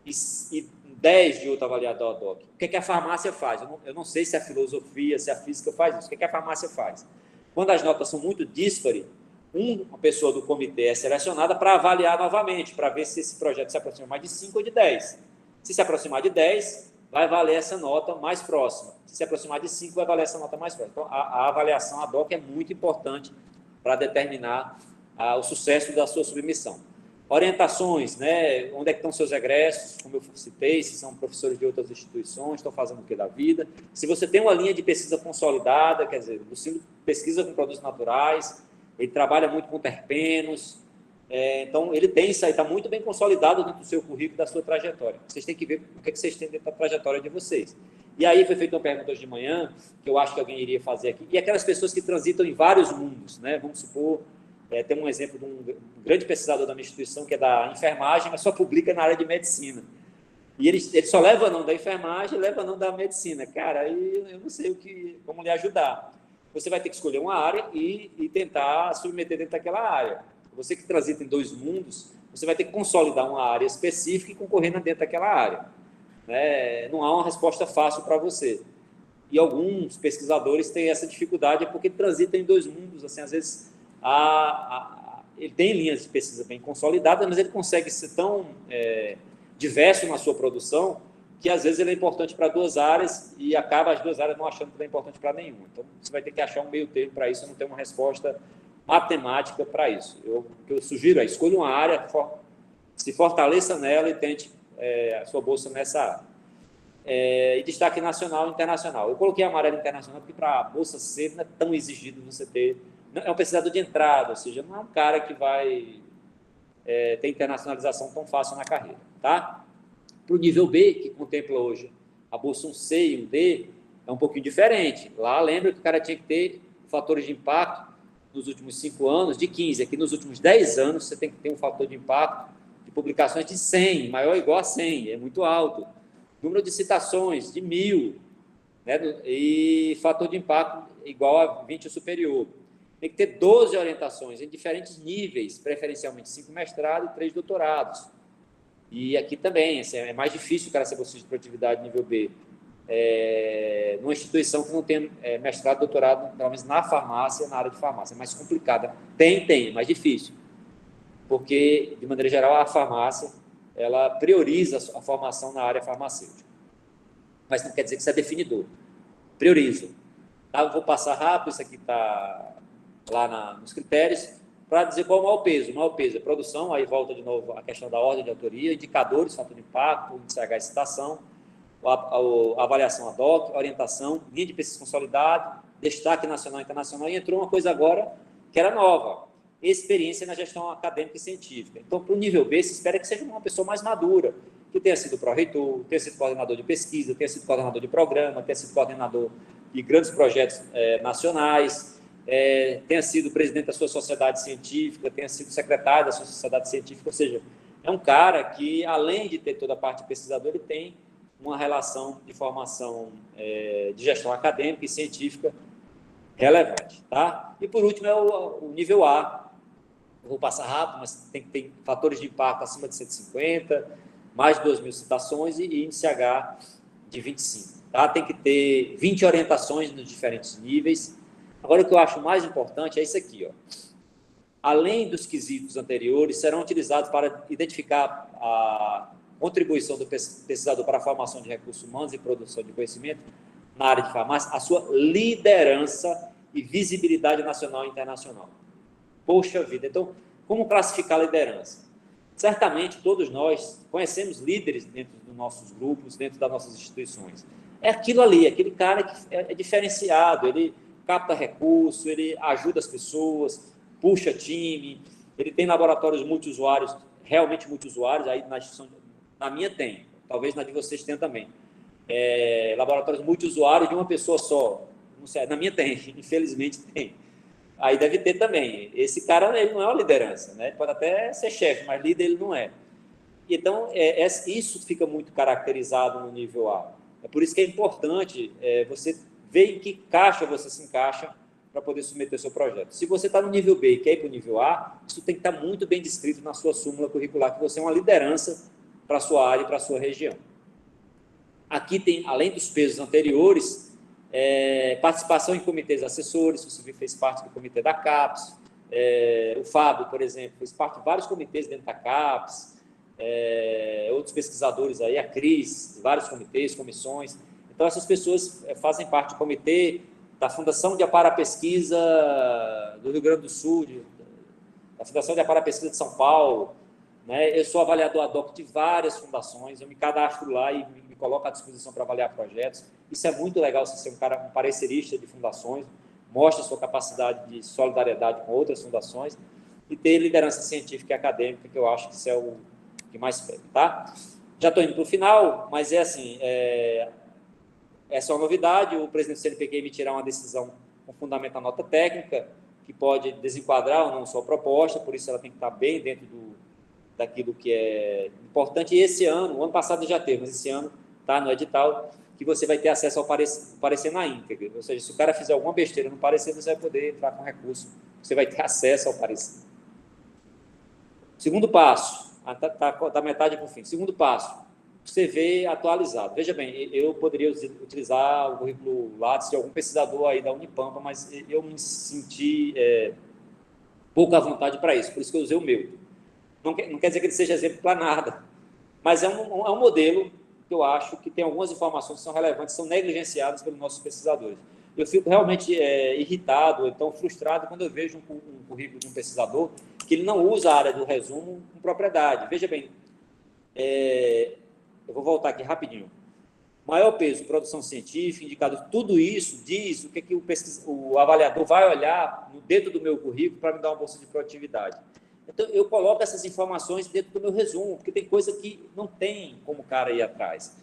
Speaker 3: e 10 de outro avaliador ad hoc. O que é que a farmácia faz? Eu não sei se a filosofia, se a física faz isso. O que é que a farmácia faz? Quando as notas são muito díspares, uma pessoa do comitê é selecionada para avaliar novamente, para ver se esse projeto se aproxima mais de 5 ou de 10. Se aproximar de 10, vai valer essa nota mais próxima. Se aproximar de 5, vai valer essa nota mais próxima. Então, a avaliação ad hoc é muito importante para determinar o sucesso da sua submissão. Orientações, né? Onde é que estão seus egressos, como eu citei, se são professores de outras instituições, estão fazendo o que da vida. Se você tem uma linha de pesquisa consolidada, quer dizer, você pesquisa com produtos naturais, ele trabalha muito com terpenos, então ele tem isso aí, está muito bem consolidado dentro do seu currículo, da sua trajetória. Vocês têm que ver o que vocês têm dentro da trajetória de vocês. E aí foi feita uma pergunta hoje de manhã, que eu acho que alguém iria fazer aqui, e aquelas pessoas que transitam em vários mundos, né? Vamos supor, tem um exemplo de um grande pesquisador da minha instituição, que é da enfermagem, mas só publica na área de medicina. E ele só leva não da enfermagem, leva não da medicina. Cara, aí eu não sei como lhe ajudar. Você vai ter que escolher uma área e tentar submeter dentro daquela área. Você que transita em 2 mundos, você vai ter que consolidar uma área específica e concorrer dentro daquela área. Né? Não há uma resposta fácil para você. E alguns pesquisadores têm essa dificuldade, porque transitam em dois mundos. Assim, às vezes, ele tem linhas de pesquisa bem consolidadas, mas ele consegue ser tão diverso na sua produção que, às vezes, ele é importante para duas áreas e acaba as duas áreas não achando que ele é importante para nenhuma. Então, você vai ter que achar um meio termo para isso, não tem uma resposta matemática para isso. O que eu sugiro é escolha uma área, se fortaleça nela e tente a sua bolsa nessa área. E destaque nacional e internacional. Eu coloquei amarelo internacional porque para a bolsa C não é tão exigido você ter... É um pesquisador de entrada, ou seja, não é um cara que vai ter internacionalização tão fácil na carreira. Tá? Para o nível B, que contempla hoje a bolsa 1C e 1D, é um pouquinho diferente. Lá, lembra que o cara tinha que ter fatores de impacto nos últimos 5 anos de 15. Aqui, nos últimos 10 anos, você tem que ter um fator de impacto de publicações de 100, maior ou igual a 100, é muito alto. Número de citações de 1000, né? E fator de impacto igual a 20 ou superior. Tem que ter 12 orientações em diferentes níveis, preferencialmente 5 mestrados e 3 doutorados. E aqui também, assim, é mais difícil o cara ser bolsista de produtividade nível B. Numa instituição que não tem mestrado, doutorado, pelo menos na farmácia, na área de farmácia. É mais complicada. Tem, é mais difícil. Porque, de maneira geral, a farmácia ela prioriza a formação na área farmacêutica. Mas não quer dizer que isso é definidor. Prioriza. Tá? Eu vou passar rápido, isso aqui está lá nos critérios, para dizer qual é o maior peso. O maior peso é produção, aí volta de novo a questão da ordem de autoria, indicadores, fator de impacto, índice H e citação, a avaliação ad hoc, orientação, linha de pesquisa consolidado, destaque nacional e internacional, e entrou uma coisa agora que era nova, experiência na gestão acadêmica e científica. Então, para o nível B, se espera que seja uma pessoa mais madura, que tenha sido pró-reitor, tenha sido coordenador de pesquisa, tenha sido coordenador de programa, tenha sido coordenador de grandes projetos nacionais, tenha sido presidente da sua sociedade científica, tenha sido secretário da sua sociedade científica, ou seja, é um cara que, além de ter toda a parte de pesquisador, ele tem uma relação de formação de gestão acadêmica e científica relevante. Tá? E, por último, é o nível A. Eu vou passar rápido, mas tem que ter fatores de impacto acima de 150, mais de 2.000 citações e índice H de 25. Tá? Tem que ter 20 orientações nos diferentes níveis. Agora, o que eu acho mais importante é isso aqui. Ó. Além dos quesitos anteriores, serão utilizados para identificar a contribuição do pesquisador para a formação de recursos humanos e produção de conhecimento na área de farmácia, a sua liderança e visibilidade nacional e internacional. Poxa vida, então, como classificar a liderança? Certamente, todos nós conhecemos líderes dentro dos nossos grupos, dentro das nossas instituições. É aquilo ali, aquele cara que é diferenciado, ele capta recurso, ele ajuda as pessoas, puxa time, ele tem laboratórios multiusuários, realmente multiusuários, aí na instituição, na minha tem, talvez na de vocês tenha também. Laboratórios multiusuários de uma pessoa só, não sei, na minha tem, infelizmente tem. Aí deve ter também. Esse cara, ele não é uma liderança, né? Ele pode até ser chefe, mas líder ele não é. Então, isso fica muito caracterizado no nível A. É por isso que é importante você ver em que caixa você se encaixa para poder submeter o seu projeto. Se você está no nível B e quer ir para o nível A, isso tem que estar muito bem descrito na sua súmula curricular, que você é uma liderança para a sua área e para a sua região. Aqui tem, além dos pesos anteriores, participação em comitês assessores, você fez parte do comitê da CAPES, o Fábio, por exemplo, fez parte de vários comitês dentro da CAPES, outros pesquisadores aí, a Cris, vários comitês, comissões. Então, essas pessoas fazem parte do comitê da Fundação de Amparo à Pesquisa do Rio Grande do Sul, da Fundação de Amparo à Pesquisa de São Paulo, né? Eu sou avaliador ad hoc de várias fundações, eu me cadastro lá e me coloco à disposição para avaliar projetos. Isso é muito legal, você ser um parecerista de fundações, mostra a sua capacidade de solidariedade com outras fundações e ter liderança científica e acadêmica, que eu acho que isso é o que mais pega, tá? Já estou indo para o final, mas assim, essa é uma novidade, o presidente do CNPq emitirá uma decisão com fundamento na nota técnica, que pode desenquadrar ou não sua proposta, por isso ela tem que estar bem dentro daquilo que é importante. E esse ano, o ano passado já teve, mas esse ano está no edital, que você vai ter acesso ao parecer na íntegra. Ou seja, se o cara fizer alguma besteira no parecer, você vai poder entrar com recurso, você vai ter acesso ao parecer. Segundo passo, da metade para o fim. Segundo passo, CV atualizado. Veja bem, eu poderia utilizar o currículo Lattes de algum pesquisador aí da Unipampa, mas eu me senti pouco à vontade para isso, por isso que eu usei o meu. Não quer dizer que ele seja exemplo para nada, mas é um modelo que eu acho que tem algumas informações que são relevantes, são negligenciadas pelos nossos pesquisadores. Eu fico realmente irritado, então frustrado, quando eu vejo um currículo de um pesquisador que ele não usa a área do resumo com propriedade. Veja bem, eu vou voltar aqui rapidinho. Maior peso, produção científica, indicador, tudo isso diz o que o avaliador vai olhar dentro do meu currículo para me dar uma bolsa de produtividade. Então, eu coloco essas informações dentro do meu resumo, porque tem coisa que não tem como o cara ir atrás.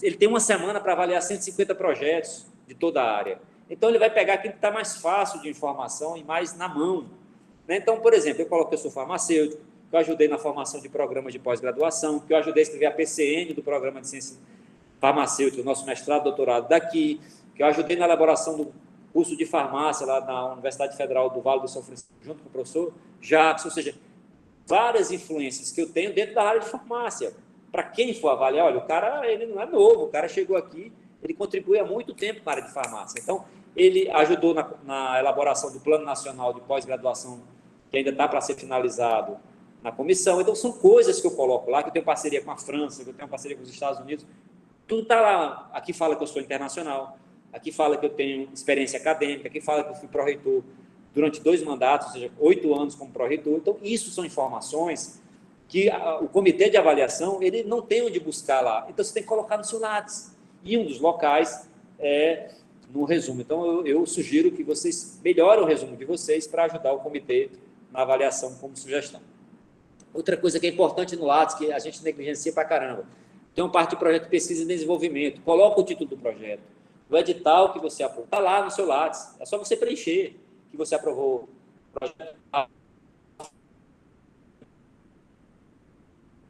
Speaker 3: Ele tem uma semana para avaliar 150 projetos de toda a área. Então, ele vai pegar aquilo que está mais fácil de informação e mais na mão. Então, por exemplo, eu coloco que eu sou farmacêutico, que eu ajudei na formação de programas de pós-graduação, que eu ajudei a escrever a PCN do Programa de Ciência Farmacêutica, nosso mestrado, doutorado daqui, que eu ajudei na elaboração do curso de farmácia lá na Universidade Federal do Vale do São Francisco, junto com o professor Jacques, ou seja, várias influências que eu tenho dentro da área de farmácia. Para quem for avaliar, olha, o cara ele não é novo, o cara chegou aqui, ele contribui há muito tempo para a área de farmácia. Então, ele ajudou na elaboração do Plano Nacional de Pós-Graduação, que ainda está para ser finalizado na comissão. Então, são coisas que eu coloco lá, que eu tenho parceria com a França, que eu tenho parceria com os Estados Unidos. Tudo está lá. Aqui fala que eu sou internacional, aqui fala que eu tenho experiência acadêmica, aqui fala que eu fui pró-reitor durante 2 mandatos, ou seja, 8 anos como pró-reitor. Então, isso são informações que o comitê de avaliação ele não tem onde buscar lá. Então, você tem que colocar no seu Lattes. E um dos locais é no resumo. Então, eu sugiro que vocês melhorem o resumo de vocês para ajudar o comitê na avaliação como sugestão. Outra coisa que é importante no Lattes, que a gente negligencia pra caramba, tem uma parte de projeto de pesquisa e desenvolvimento. Coloca o título do projeto. O edital que você aprovou está lá no seu Lattes. É só você preencher que você aprovou o projeto.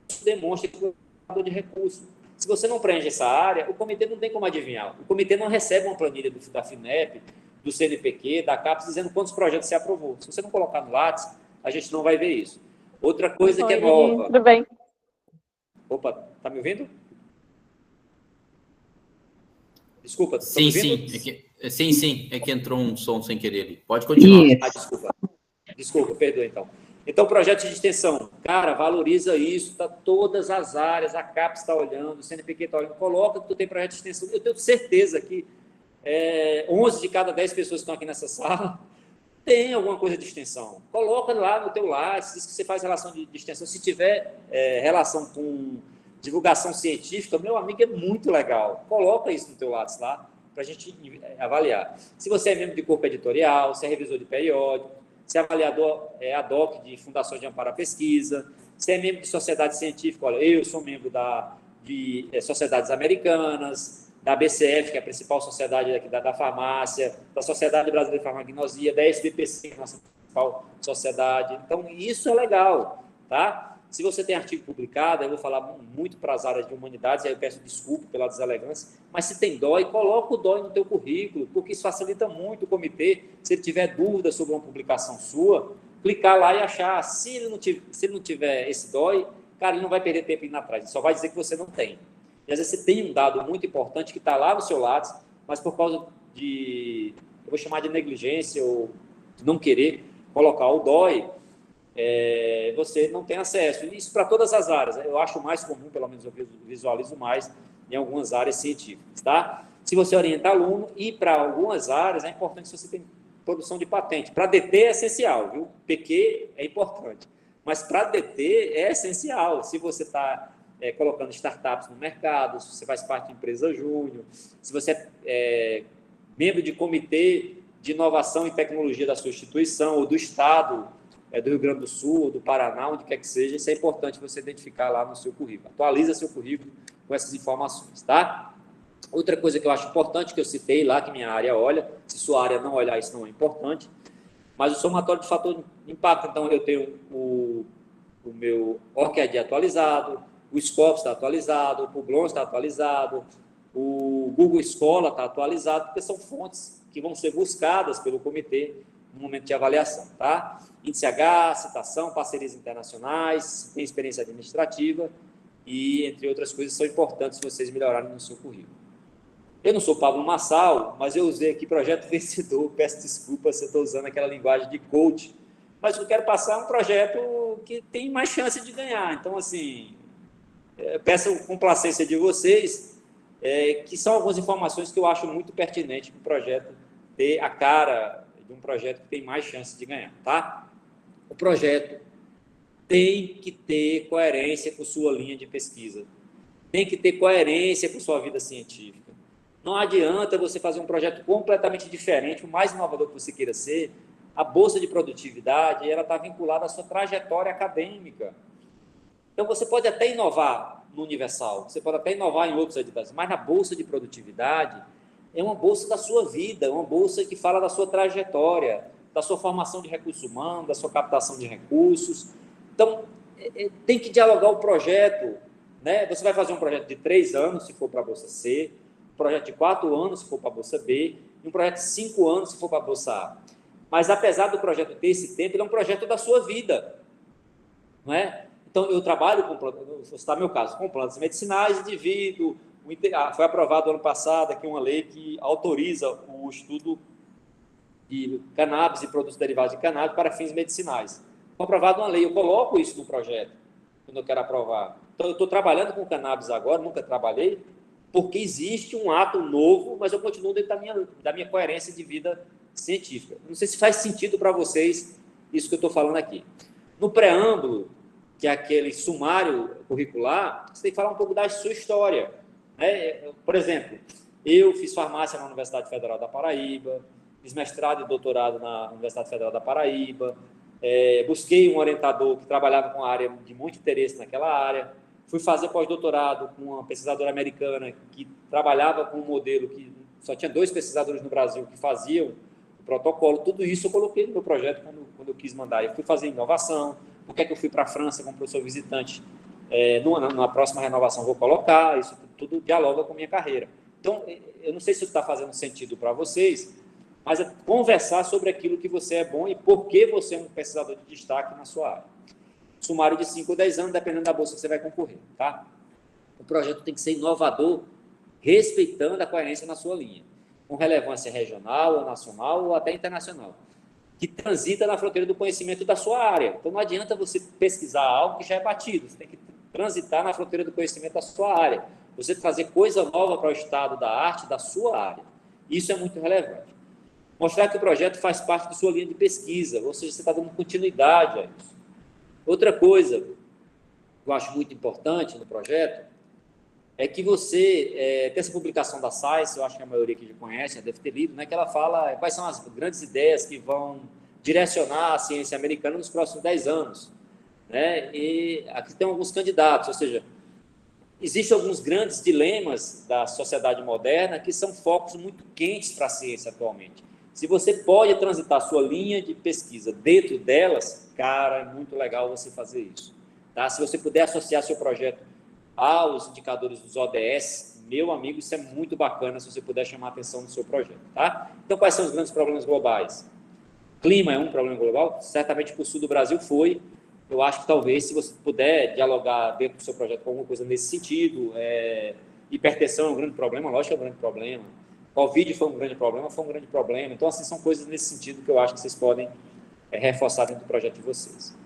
Speaker 3: Isso demonstra que você é de recurso. Se você não preenche essa área, o comitê não tem como adivinhar. O comitê não recebe uma planilha da FINEP, do CNPq, da CAPES, dizendo quantos projetos você aprovou. Se você não colocar no Lattes, a gente não vai ver isso. Outra coisa que é nova.
Speaker 4: Tudo bem.
Speaker 3: Opa, tá me ouvindo? Desculpa, tá
Speaker 2: sim,
Speaker 3: me ouvindo?
Speaker 2: Sim. É que entrou um som sem querer ali. Pode continuar.
Speaker 3: Desculpa, perdoe então. Então, projeto de extensão, cara, valoriza isso, tá todas as áreas, a CAPES está olhando, o CNPq está olhando, coloca que tu tem projeto de extensão. Eu tenho certeza que 11 de cada 10 pessoas que estão aqui nessa sala tem alguma coisa de extensão. Coloca lá no teu Lattes, diz que você faz relação de extensão. Se tiver relação com divulgação científica, meu amigo, é muito legal. Coloca isso no teu Lattes lá, para a gente avaliar. Se você é membro de corpo editorial, se é revisor de periódico, se é avaliador ad hoc de fundações de amparo à pesquisa, se é membro de sociedade científica, olha, eu sou membro de sociedades americanas, da BCF, que é a principal sociedade aqui da farmácia, da Sociedade Brasileira de Farmacognosia, da SBPC, que é a nossa principal sociedade. Então, isso é legal, tá? Se você tem artigo publicado, eu vou falar muito para as áreas de humanidades, aí eu peço desculpa pela deselegância, mas se tem DOI, coloca o DOI no teu currículo, porque isso facilita muito o comitê. Se ele tiver dúvida sobre uma publicação sua, clicar lá e achar. Se ele não tiver esse DOI, cara, ele não vai perder tempo indo atrás, ele só vai dizer que você não tem. E às vezes você tem um dado muito importante que está lá no seu Lattes, mas por causa de, eu vou chamar de negligência ou de não querer colocar o DOI, você não tem acesso. Isso para todas as áreas. Eu acho mais comum, pelo menos eu visualizo mais, em algumas áreas científicas. Tá? Se você orienta aluno, e para algumas áreas é importante se você tem produção de patente. Para DT é essencial, viu? PQ é importante. Mas para DT é essencial. Se você está colocando startups no mercado, se você faz parte de empresa júnior, se você é membro de comitê de inovação e tecnologia da sua instituição ou do Estado, do Rio Grande do Sul, ou do Paraná, onde quer que seja, isso é importante você identificar lá no seu currículo. Atualiza seu currículo com essas informações, tá? Outra coisa que eu acho importante, que eu citei lá, que minha área olha, se sua área não olhar, isso não é importante, mas o somatório de fator de impacto. Então, eu tenho o meu ORCID atualizado, o Scopus está atualizado, o Publon está atualizado, o Google Escola está atualizado, porque são fontes que vão ser buscadas pelo comitê no momento de avaliação, tá? Índice H, citação, parcerias internacionais, tem experiência administrativa e, entre outras coisas, são importantes vocês melhorarem no seu currículo. Eu não sou Pablo Massal, mas eu usei aqui projeto vencedor, peço desculpa se eu estou usando aquela linguagem de coach, mas eu quero passar um projeto que tem mais chance de ganhar. Então, assim, peço complacência de vocês, que são algumas informações que eu acho muito pertinentes para o projeto ter a cara de um projeto que tem mais chance de ganhar, tá? O projeto tem que ter coerência com sua linha de pesquisa, tem que ter coerência com sua vida científica. Não adianta você fazer um projeto completamente diferente, o mais inovador que você queira ser, a bolsa de produtividade, ela está vinculada à sua trajetória acadêmica. Então, você pode até inovar no Universal, você pode até inovar em outros editais, mas na bolsa de produtividade é uma bolsa da sua vida, é uma bolsa que fala da sua trajetória, da sua formação de recursos humanos, da sua captação de recursos. Então, tem que dialogar o projeto, né? Você vai fazer um projeto de 3 anos, se for para a Bolsa C, um projeto de 4 anos, se for para a Bolsa B, e um projeto de 5 anos, se for para a Bolsa A. Mas, apesar do projeto ter esse tempo, ele é um projeto da sua vida, não é? Então, eu trabalho com plantas, vou citar meu caso, com plantas medicinais e divido. Foi aprovado ano passado aqui uma lei que autoriza o estudo de cannabis e produtos derivados de cannabis para fins medicinais. Foi aprovada uma lei, eu coloco isso no projeto, quando eu quero aprovar. Então, eu estou trabalhando com cannabis agora, nunca trabalhei, porque existe um ato novo, mas eu continuo dentro da minha coerência de vida científica. Não sei se faz sentido para vocês isso que eu estou falando aqui. No preâmbulo, que é aquele sumário curricular, você tem que falar um pouco da sua história, né? Por exemplo, eu fiz farmácia na Universidade Federal da Paraíba, fiz mestrado e doutorado na Universidade Federal da Paraíba, busquei um orientador que trabalhava com a área de muito interesse naquela área, fui fazer pós-doutorado com uma pesquisadora americana que trabalhava com um modelo que só tinha 2 pesquisadores no Brasil que faziam o protocolo. Tudo isso eu coloquei no meu projeto quando eu quis mandar. Eu fui fazer inovação. Por que é que eu fui para a França como professor visitante? Na próxima renovação vou colocar. Isso tudo dialoga com a minha carreira. Então, eu não sei se isso está fazendo sentido para vocês, mas é conversar sobre aquilo que você é bom e por que você é um pesquisador de destaque na sua área. Sumário de 5 ou 10 anos, dependendo da bolsa que você vai concorrer, tá? O projeto tem que ser inovador, respeitando a coerência na sua linha, com relevância regional, ou nacional, ou até internacional, que transita na fronteira do conhecimento da sua área. Então, não adianta você pesquisar algo que já é batido, você tem que transitar na fronteira do conhecimento da sua área, você trazer coisa nova para o estado da arte da sua área. Isso é muito relevante. Mostrar que o projeto faz parte da sua linha de pesquisa, ou seja, você está dando continuidade a isso. Outra coisa que eu acho muito importante no projeto é que você, tem essa publicação da Science, eu acho que a maioria aqui já conhece, já deve ter lido, né, que ela fala quais são as grandes ideias que vão direcionar a ciência americana nos próximos 10 anos. Né? E aqui tem alguns candidatos, ou seja, existem alguns grandes dilemas da sociedade moderna que são focos muito quentes para a ciência atualmente. Se você pode transitar a sua linha de pesquisa dentro delas, cara, é muito legal você fazer isso. Tá? Se você puder associar seu projeto aos indicadores dos ODS, meu amigo, isso é muito bacana se você puder chamar a atenção do seu projeto. Tá? Então, quais são os grandes problemas globais? Clima é um problema global? Certamente para o sul do Brasil foi. Eu acho que talvez, se você puder dialogar dentro do seu projeto com alguma coisa nesse sentido, hipertensão é um grande problema, lógico que é um grande problema. Covid foi um grande problema. Então, assim, são coisas nesse sentido que eu acho que vocês podem reforçar dentro do projeto de vocês.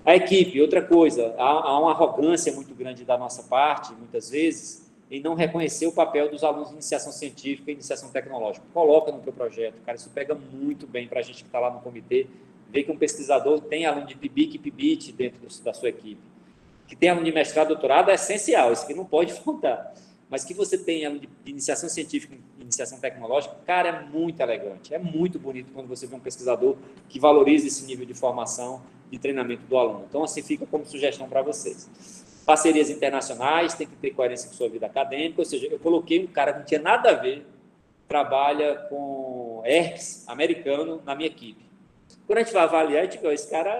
Speaker 3: A equipe, outra coisa, há uma arrogância muito grande da nossa parte, muitas vezes, em não reconhecer o papel dos alunos de iniciação científica e iniciação tecnológica. Coloca no teu projeto, cara, isso pega muito bem para a gente que está lá no comitê, ver que um pesquisador tem aluno de PIBIC e PIBIT dentro da sua equipe. Que tem aluno de mestrado e doutorado é essencial, isso aqui não pode faltar. Mas que você tenha aluno de iniciação científica e iniciação tecnológica, cara, é muito elegante, é muito bonito quando você vê um pesquisador que valoriza esse nível de formação, de treinamento do aluno. Então, assim, fica como sugestão para vocês. Parcerias internacionais, tem que ter coerência com sua vida acadêmica, ou seja, eu coloquei um cara que não tinha nada a ver, trabalha com herpes americano na minha equipe. Quando a gente vai avaliar, a gente vê, esse cara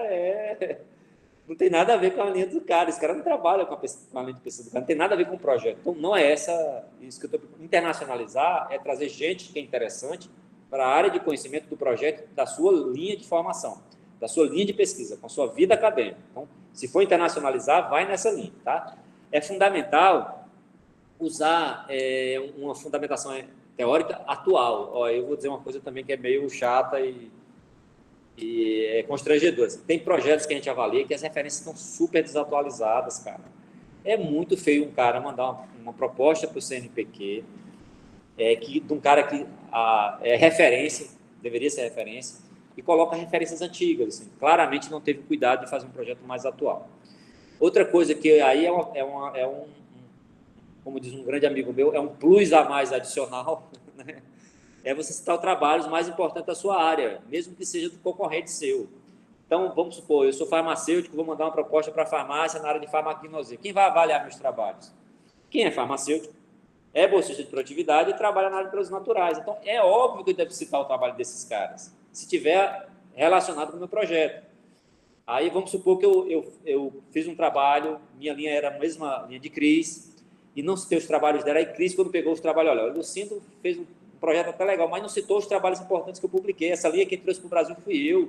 Speaker 3: não tem nada a ver com a linha do cara, esse cara não trabalha com a linha de pesquisa do cara, não tem nada a ver com o projeto. Então, não é isso que eu estou... Internacionalizar é trazer gente que é interessante para a área de conhecimento do projeto da sua linha de formação, da sua linha de pesquisa, com a sua vida acadêmica. Então, se for internacionalizar, vai nessa linha, tá? É fundamental usar uma fundamentação teórica atual. Ó, eu vou dizer uma coisa também que é meio chata e é constrangedora. Tem projetos que a gente avalia que as referências estão super desatualizadas, cara. É muito feio um cara mandar uma proposta para o CNPq de um cara que é referência, deveria ser referência, e coloca referências antigas. Assim. Claramente não teve cuidado de fazer um projeto mais atual. Outra coisa que aí como diz um grande amigo meu, é um plus a mais adicional, né? É você citar os trabalhos mais importantes da sua área, mesmo que seja do concorrente seu. Então, vamos supor, eu sou farmacêutico, vou mandar uma proposta para a farmácia na área de farmacognosia. Quem vai avaliar meus trabalhos? Quem é farmacêutico, é bolsista de produtividade e trabalha na área de produtos naturais. Então, é óbvio que eu devo citar o trabalho desses caras, se tiver relacionado com o meu projeto. Aí, vamos supor que eu fiz um trabalho, minha linha era a mesma linha de Cris, e não citei os trabalhos dela, e Cris, quando pegou os trabalhos, olha, o Lucindo fez um projeto até legal, mas não citou os trabalhos importantes que eu publiquei. Essa linha quem trouxe para o Brasil fui eu.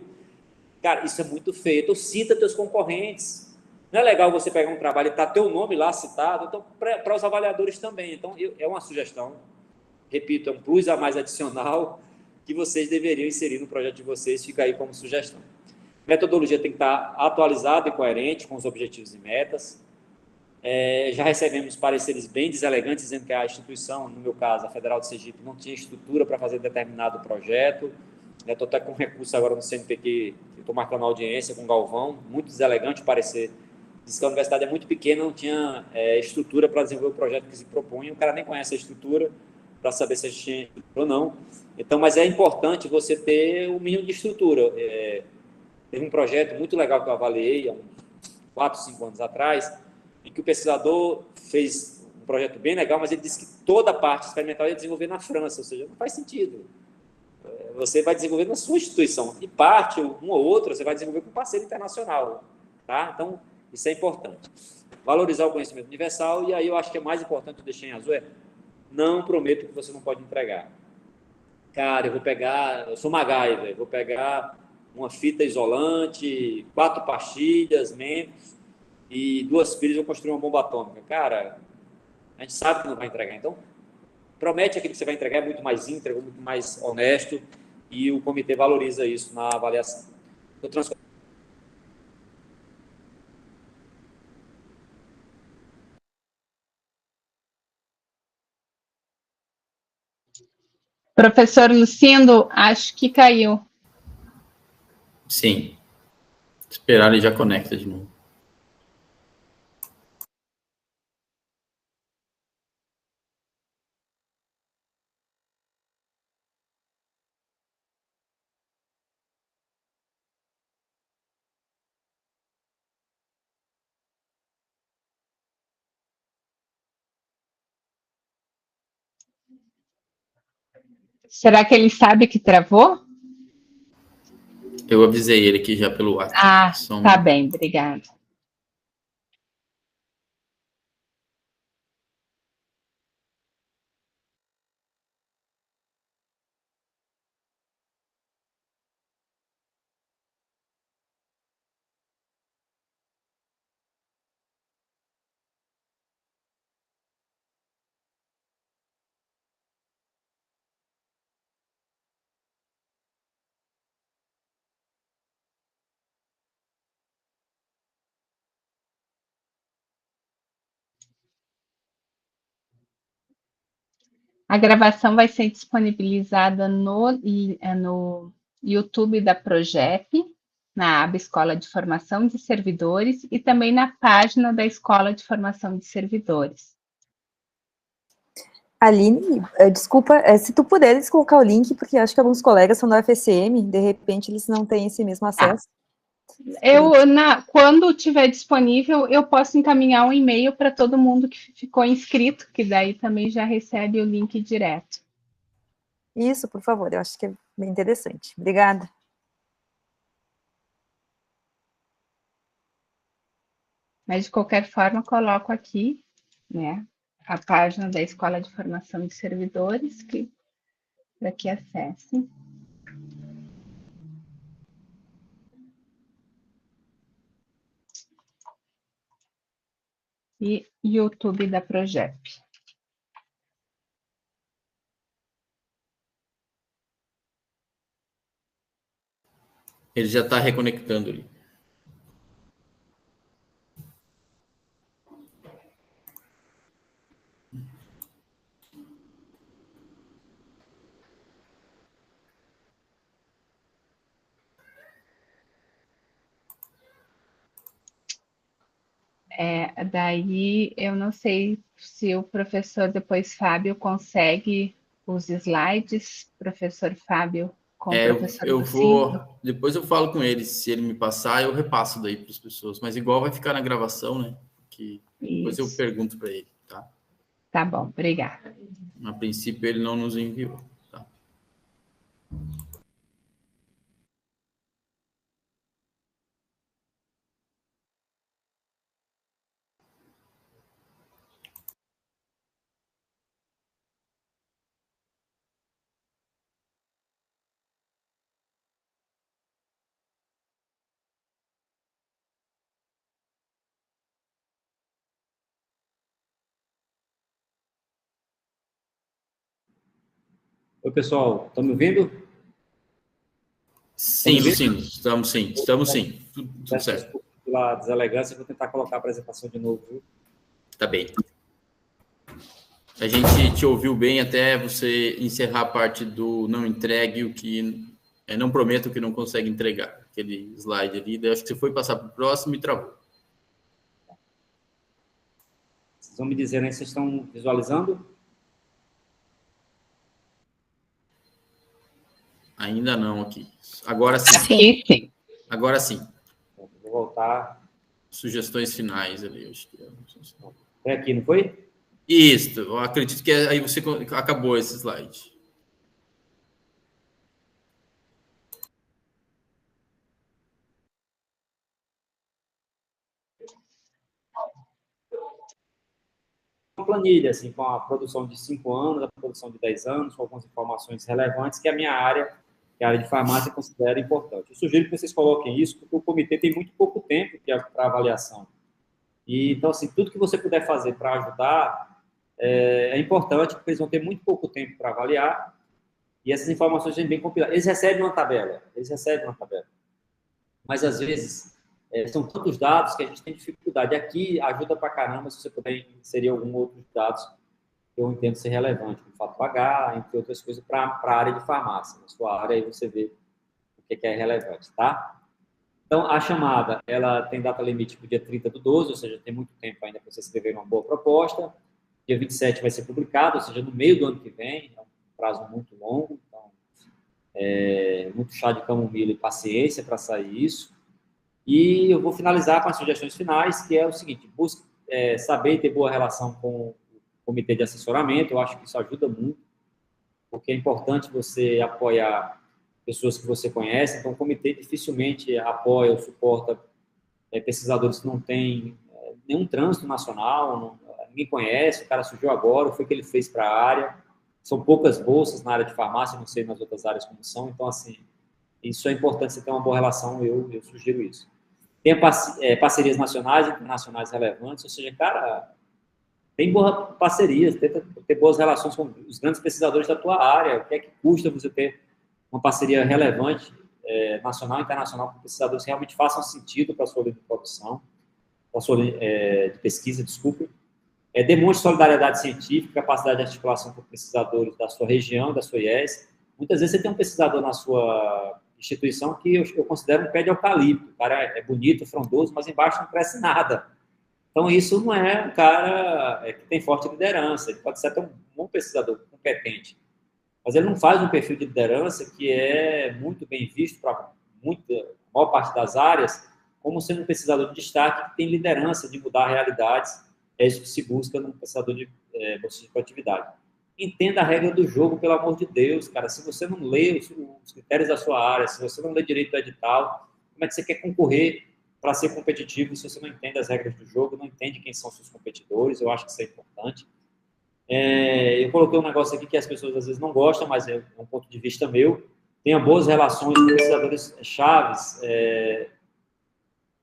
Speaker 3: Cara, isso é muito feio. Então, cita teus concorrentes. Não é legal você pegar um trabalho e tá teu nome lá citado? Então, para os avaliadores também. Então, é uma sugestão, repito, é um plus a mais adicional que vocês deveriam inserir no projeto de vocês, fica aí como sugestão. A metodologia tem que estar atualizada e coerente com os objetivos e metas. Já recebemos pareceres bem deselegantes dizendo que a instituição, no meu caso, a Federal de Sergipe, não tinha estrutura para fazer determinado projeto. Estou até com recurso agora no CNPq, estou marcando audiência com o Galvão, muito deselegante o parecer. Diz que a universidade é muito pequena, não tinha estrutura para desenvolver o projeto que se propunha, o cara nem conhece a estrutura para saber se a gente tinha estrutura ou não. Então, mas é importante você ter o mínimo de estrutura. Teve um projeto muito legal que eu avaliei há uns 4, 5 anos atrás, em que o pesquisador fez um projeto bem legal, mas ele disse que toda a parte experimental ia desenvolver na França, ou seja, não faz sentido. Você vai desenvolver na sua instituição, e parte, uma ou outra, você vai desenvolver com um parceiro internacional. Tá? Então, isso é importante. Valorizar o conhecimento universal, e aí eu acho que é mais importante, eu deixei em azul, não prometo que você não pode entregar. Cara, eu sou MacGyver, vou pegar uma fita isolante, 4 pastilhas, membros, e 2 pilhas, eu construir uma bomba atômica. Cara, a gente sabe que não vai entregar. Então, promete aquilo que você vai entregar, é muito mais íntegro, muito mais honesto, e o comitê valoriza isso na avaliação.
Speaker 1: Professor Lucindo, acho que caiu.
Speaker 2: Sim. Esperar, ele já conecta de novo.
Speaker 1: Será que ele sabe que travou?
Speaker 2: Eu avisei ele aqui já pelo WhatsApp.
Speaker 1: Ah, tá bem, obrigada. A gravação vai ser disponibilizada no YouTube da Progep, na aba Escola de Formação de Servidores e também na página da Escola de Formação de Servidores.
Speaker 4: Aline, desculpa, se tu puderes colocar o link, porque acho que alguns colegas são da UFSM, de repente eles não têm esse mesmo acesso.
Speaker 1: Quando tiver disponível, eu posso encaminhar um e-mail para todo mundo que ficou inscrito, que daí também já recebe o link direto.
Speaker 4: Isso, por favor, eu acho que é bem interessante. Obrigada.
Speaker 1: Mas, de qualquer forma, coloco aqui, né, a página da Escola de Formação de Servidores, que para que acesse. E YouTube da Progep.
Speaker 2: Ele já está reconectando ali.
Speaker 1: Daí eu não sei se o professor depois Fábio consegue os slides, professor Fábio com o professor
Speaker 2: Eu
Speaker 1: Lucindo.
Speaker 2: depois eu falo com ele, se ele me passar, eu repasso daí para as pessoas, mas igual vai ficar na gravação, né? Que depois eu pergunto para ele, tá?
Speaker 1: Tá bom, obrigada.
Speaker 2: A princípio ele não nos enviou, tá?
Speaker 3: Oi, pessoal, estão me ouvindo?
Speaker 2: Sim, Lucindo, estamos sim. Tudo certo.
Speaker 3: Desculpa pela deselegância, vou tentar colocar a apresentação de novo, viu?
Speaker 2: Tá bem. A gente te ouviu bem até você encerrar a parte do não entregue o que... não prometo o que não consegue entregar. Aquele slide ali, daí acho que você foi passar para o próximo e travou.
Speaker 3: Vocês vão me dizer, né? Vocês estão visualizando?
Speaker 2: Ainda não aqui. Agora sim.
Speaker 1: Sim.
Speaker 2: Agora sim.
Speaker 3: Vou voltar.
Speaker 2: Sugestões finais ali, acho que
Speaker 3: É aqui, não foi?
Speaker 2: Isso, eu acredito que aí você acabou esse slide.
Speaker 3: Uma planilha, assim, com a produção de 5 anos, a produção de 10 anos, com algumas informações relevantes que a minha área, que a área de farmácia, considera importante. Eu sugiro que vocês coloquem isso, porque o comitê tem muito pouco tempo para avaliação. E, então, assim, tudo que você puder fazer para ajudar é importante, porque eles vão ter muito pouco tempo para avaliar, e essas informações são bem compiladas. Eles recebem uma tabela, mas às vezes são tantos dados que a gente tem dificuldade. Aqui ajuda para caramba se você puder inserir alguns outros dados que eu entendo ser relevante, como fator H, entre outras coisas, para a área de farmácia. Na sua área, aí você vê o que é relevante, tá? Então, a chamada, ela tem data limite para o dia 30/12, ou seja, tem muito tempo ainda para você escrever uma boa proposta. Dia 27 vai ser publicado, ou seja, no meio do ano que vem, é um prazo muito longo, então, muito chá de camomila e paciência para sair isso. E eu vou finalizar com as sugestões finais, que é o seguinte: busque saber ter boa relação com o comitê de assessoramento. Eu acho que isso ajuda muito, porque é importante você apoiar pessoas que você conhece. Então, o comitê dificilmente apoia ou suporta pesquisadores que não têm nenhum trânsito nacional, ninguém conhece, o cara surgiu agora, o que ele fez para a área. São poucas bolsas na área de farmácia, não sei nas outras áreas como são. Então, assim, isso é importante, você ter uma boa relação, eu sugiro isso. Tem parcerias nacionais e internacionais relevantes, ou seja, cara, tem boas parcerias, tenta ter boas relações com os grandes pesquisadores da tua área. O que é que custa você ter uma parceria relevante, nacional e internacional, com pesquisadores que realmente façam sentido para a sua linha de produção, para a sua de pesquisa, desculpe. Demonstre solidariedade científica, capacidade de articulação com pesquisadores da sua região, da sua IES. Muitas vezes você tem um pesquisador na sua instituição que eu considero um pé de eucalipto. O cara é bonito, frondoso, mas embaixo não cresce nada. Então, isso não é um cara que tem forte liderança. Ele pode ser até um bom pesquisador, competente, mas ele não faz um perfil de liderança que é muito bem visto para a maior parte das áreas, como sendo um pesquisador de destaque que tem liderança de mudar realidades. É isso que se busca num pesquisador de bolsa de produtividade. Entenda a regra do jogo, pelo amor de Deus, cara. Se você não lê os critérios da sua área, se você não lê direito do edital, como é que você quer concorrer para ser competitivo se você não entende as regras do jogo, não entende quem são seus competidores? Eu acho que isso é importante. Eu coloquei um negócio aqui que as pessoas às vezes não gostam, mas é um ponto de vista meu. Tenha boas relações com pesquisadores chaves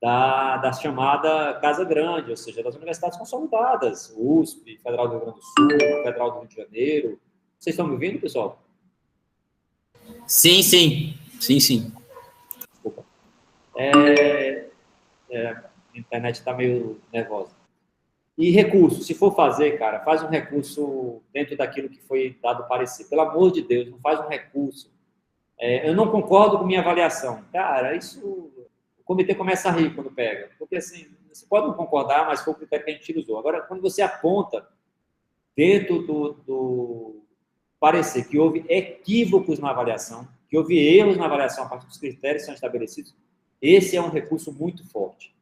Speaker 3: da chamada Casa Grande, ou seja, das universidades consolidadas, USP, Federal do Rio Grande do Sul, Federal do Rio de Janeiro. Vocês estão me ouvindo, pessoal?
Speaker 2: Sim, sim. Sim, sim.
Speaker 3: Desculpa. A internet está meio nervosa. E recurso, se for fazer, cara, faz um recurso dentro daquilo que foi dado parecer. Pelo amor de Deus, não faz um recurso. Eu não concordo com minha avaliação. Cara, isso... O comitê começa a rir quando pega. Porque, assim, você pode não concordar, mas foi o critério que a gente usou. Agora, quando você aponta dentro do parecer que houve equívocos na avaliação, que houve erros na avaliação a partir dos critérios que são estabelecidos, esse é um recurso muito forte.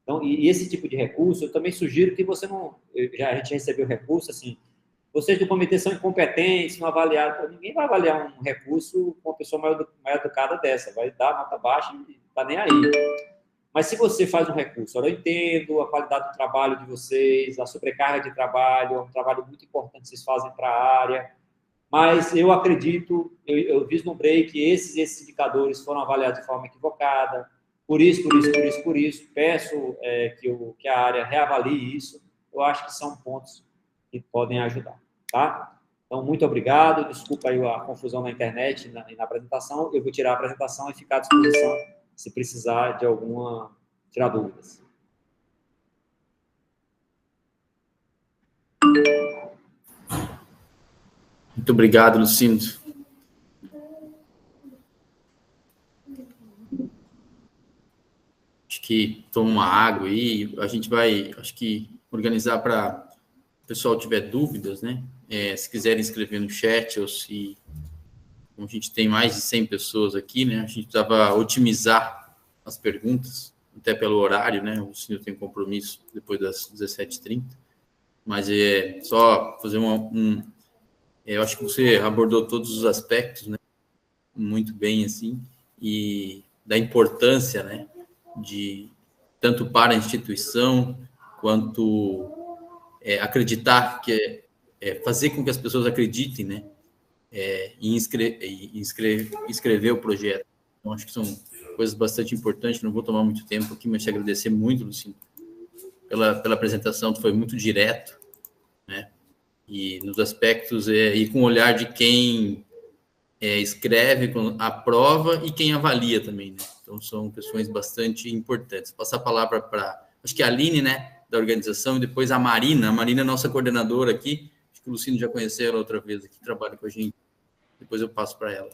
Speaker 3: Então, e esse tipo de recurso, eu também sugiro que você não... A gente recebeu recurso, assim, vocês do comitê são incompetentes, não avaliaram. Ninguém vai avaliar um recurso com uma pessoa mais educada dessa, vai dar nota baixa e está nem aí. Mas se você faz um recurso, eu entendo a qualidade do trabalho de vocês, a sobrecarga de trabalho, é um trabalho muito importante que vocês fazem para a área, mas eu acredito, eu vislumbrei que esses indicadores foram avaliados de forma equivocada, por isso, peço que a área reavalie isso, eu acho que são pontos que podem ajudar, tá? Então, muito obrigado, desculpa aí a confusão na internet e na apresentação, eu vou tirar a apresentação e ficar à disposição se precisar de tirar dúvidas.
Speaker 2: Muito obrigado, Lucindo. Acho que toma uma água aí, a gente vai, acho que, organizar para o pessoal tiver dúvidas, né? Se quiserem escrever no chat ou se... Como a gente tem mais de 100 pessoas aqui, né? A gente precisava otimizar as perguntas, até pelo horário, né? O senhor tem compromisso depois das 17h30. Mas só fazer eu acho que você abordou todos os aspectos, né? Muito bem, assim, e da importância, né? De tanto para a instituição quanto acreditar que fazer com que as pessoas acreditem, né? E escrever o projeto. Então, acho que são coisas bastante importantes. Não vou tomar muito tempo aqui, mas te agradecer muito, Luciano, pela apresentação. Tu foi muito direto, né? E nos aspectos, e com o olhar de quem escreve a prova e quem avalia também, né? Então, são questões bastante importantes. Passar a palavra para, acho que a Aline, né, da organização, e depois a Marina. A Marina é nossa coordenadora aqui. Acho que o Luciano já conheceu ela outra vez aqui, trabalha com a gente. Depois eu passo para ela.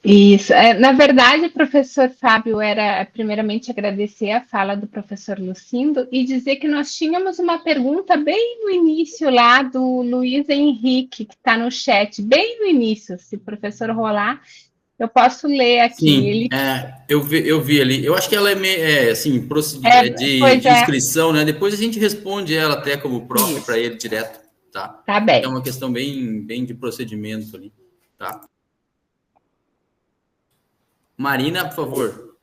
Speaker 1: Isso. Na verdade, professor Fábio, era primeiramente agradecer a fala do professor Lucindo e dizer que nós tínhamos uma pergunta bem no início lá do Luiz Henrique, que está no chat, bem no início. Se o professor rolar, eu posso ler aqui.
Speaker 2: Sim, eu vi ali. Eu acho que ela é assim, de inscrição, né? Depois a gente responde ela até como próprio para ele direto, tá?
Speaker 1: Tá bem.
Speaker 2: É uma questão bem de procedimento ali, tá? Marina, por favor.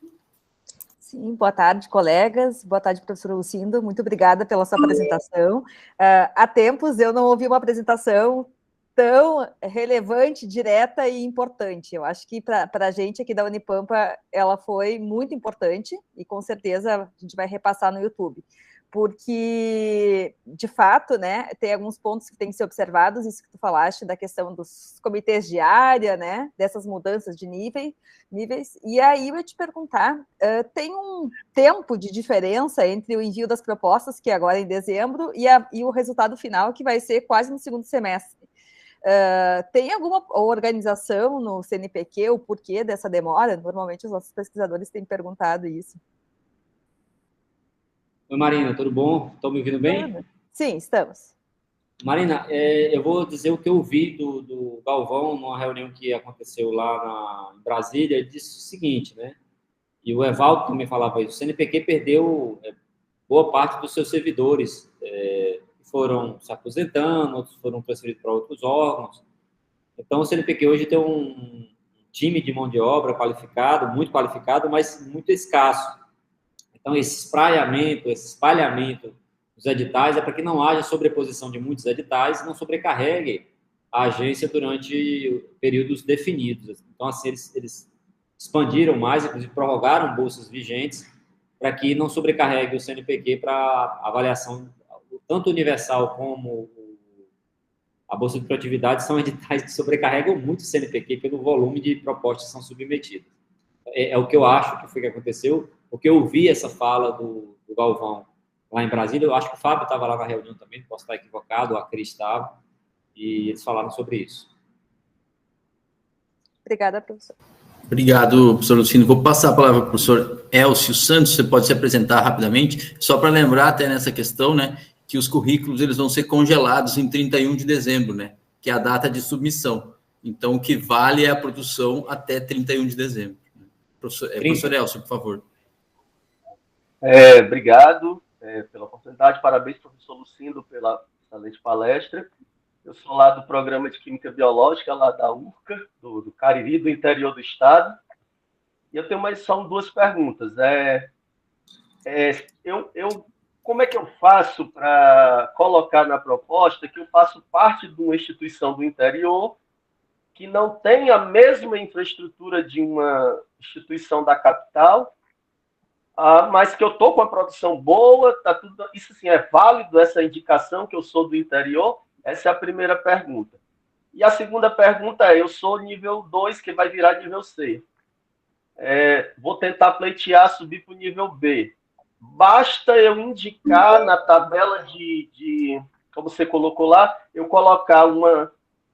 Speaker 4: Sim, boa tarde, colegas. Boa tarde, professor Lucindo. Muito obrigada pela sua apresentação. Há tempos eu não ouvi uma apresentação tão relevante, direta e importante. Eu acho que para a gente aqui da Unipampa ela foi muito importante e com certeza a gente vai repassar no YouTube. Porque, de fato, né, tem alguns pontos que têm que ser observados, isso que tu falaste, da questão dos comitês de área, né, dessas mudanças de níveis, e aí eu ia te perguntar, tem um tempo de diferença entre o envio das propostas, que é agora em dezembro, e o resultado final, que vai ser quase no segundo semestre. Tem alguma organização no CNPq, o porquê dessa demora? Normalmente os nossos pesquisadores têm perguntado isso.
Speaker 3: Oi, Marina, tudo bom? Estão me ouvindo bem?
Speaker 4: Sim, estamos.
Speaker 3: Marina, eu vou dizer o que eu vi do Galvão numa reunião que aconteceu lá em Brasília. Ele disse o seguinte, né? E o Evaldo também falava isso. O CNPq perdeu boa parte dos seus servidores. Foram se aposentando, outros foram transferidos para outros órgãos. Então, o CNPq hoje tem um time de mão de obra qualificado, muito qualificado, mas muito escasso. Então, esse espalhamento os editais, é para que não haja sobreposição de muitos editais e não sobrecarregue a agência durante períodos definidos. Então, assim, eles expandiram mais, inclusive prorrogaram bolsas vigentes para que não sobrecarregue o CNPq para avaliação, tanto universal como a bolsa de produtividade são editais que sobrecarregam muito o CNPq pelo volume de propostas que são submetidas. É o que eu acho que foi que aconteceu, porque eu ouvi essa fala do Galvão lá em Brasília, eu acho que o Fábio estava lá na reunião também, posso estar equivocado, a Cris estava, e eles falaram sobre isso.
Speaker 4: Obrigada, professor.
Speaker 2: Obrigado, professor Lucino. Vou passar a palavra para o professor Elcio Santos, você pode se apresentar rapidamente, só para lembrar até nessa questão, né, que os currículos eles vão ser congelados em 31 de dezembro, né, que é a data de submissão. Então, o que vale é a produção até 31 de dezembro. Professor Elcio, por favor.
Speaker 5: Obrigado pela oportunidade, parabéns, professor Lucindo, pela excelente palestra. Eu sou lá do Programa de Química Biológica, lá da URCA, do Cariri, do interior do estado. E eu tenho mais só duas perguntas. Como é que eu faço para colocar na proposta que eu faço parte de uma instituição do interior que não tem a mesma infraestrutura de uma instituição da capital, mas que eu estou com a produção boa, tá tudo, isso assim, é válido essa indicação que eu sou do interior? Essa é a primeira pergunta. E a segunda pergunta eu sou nível 2, que vai virar nível C. Vou tentar pleitear, subir para o nível B. Basta eu indicar na tabela como você colocou lá, eu colocar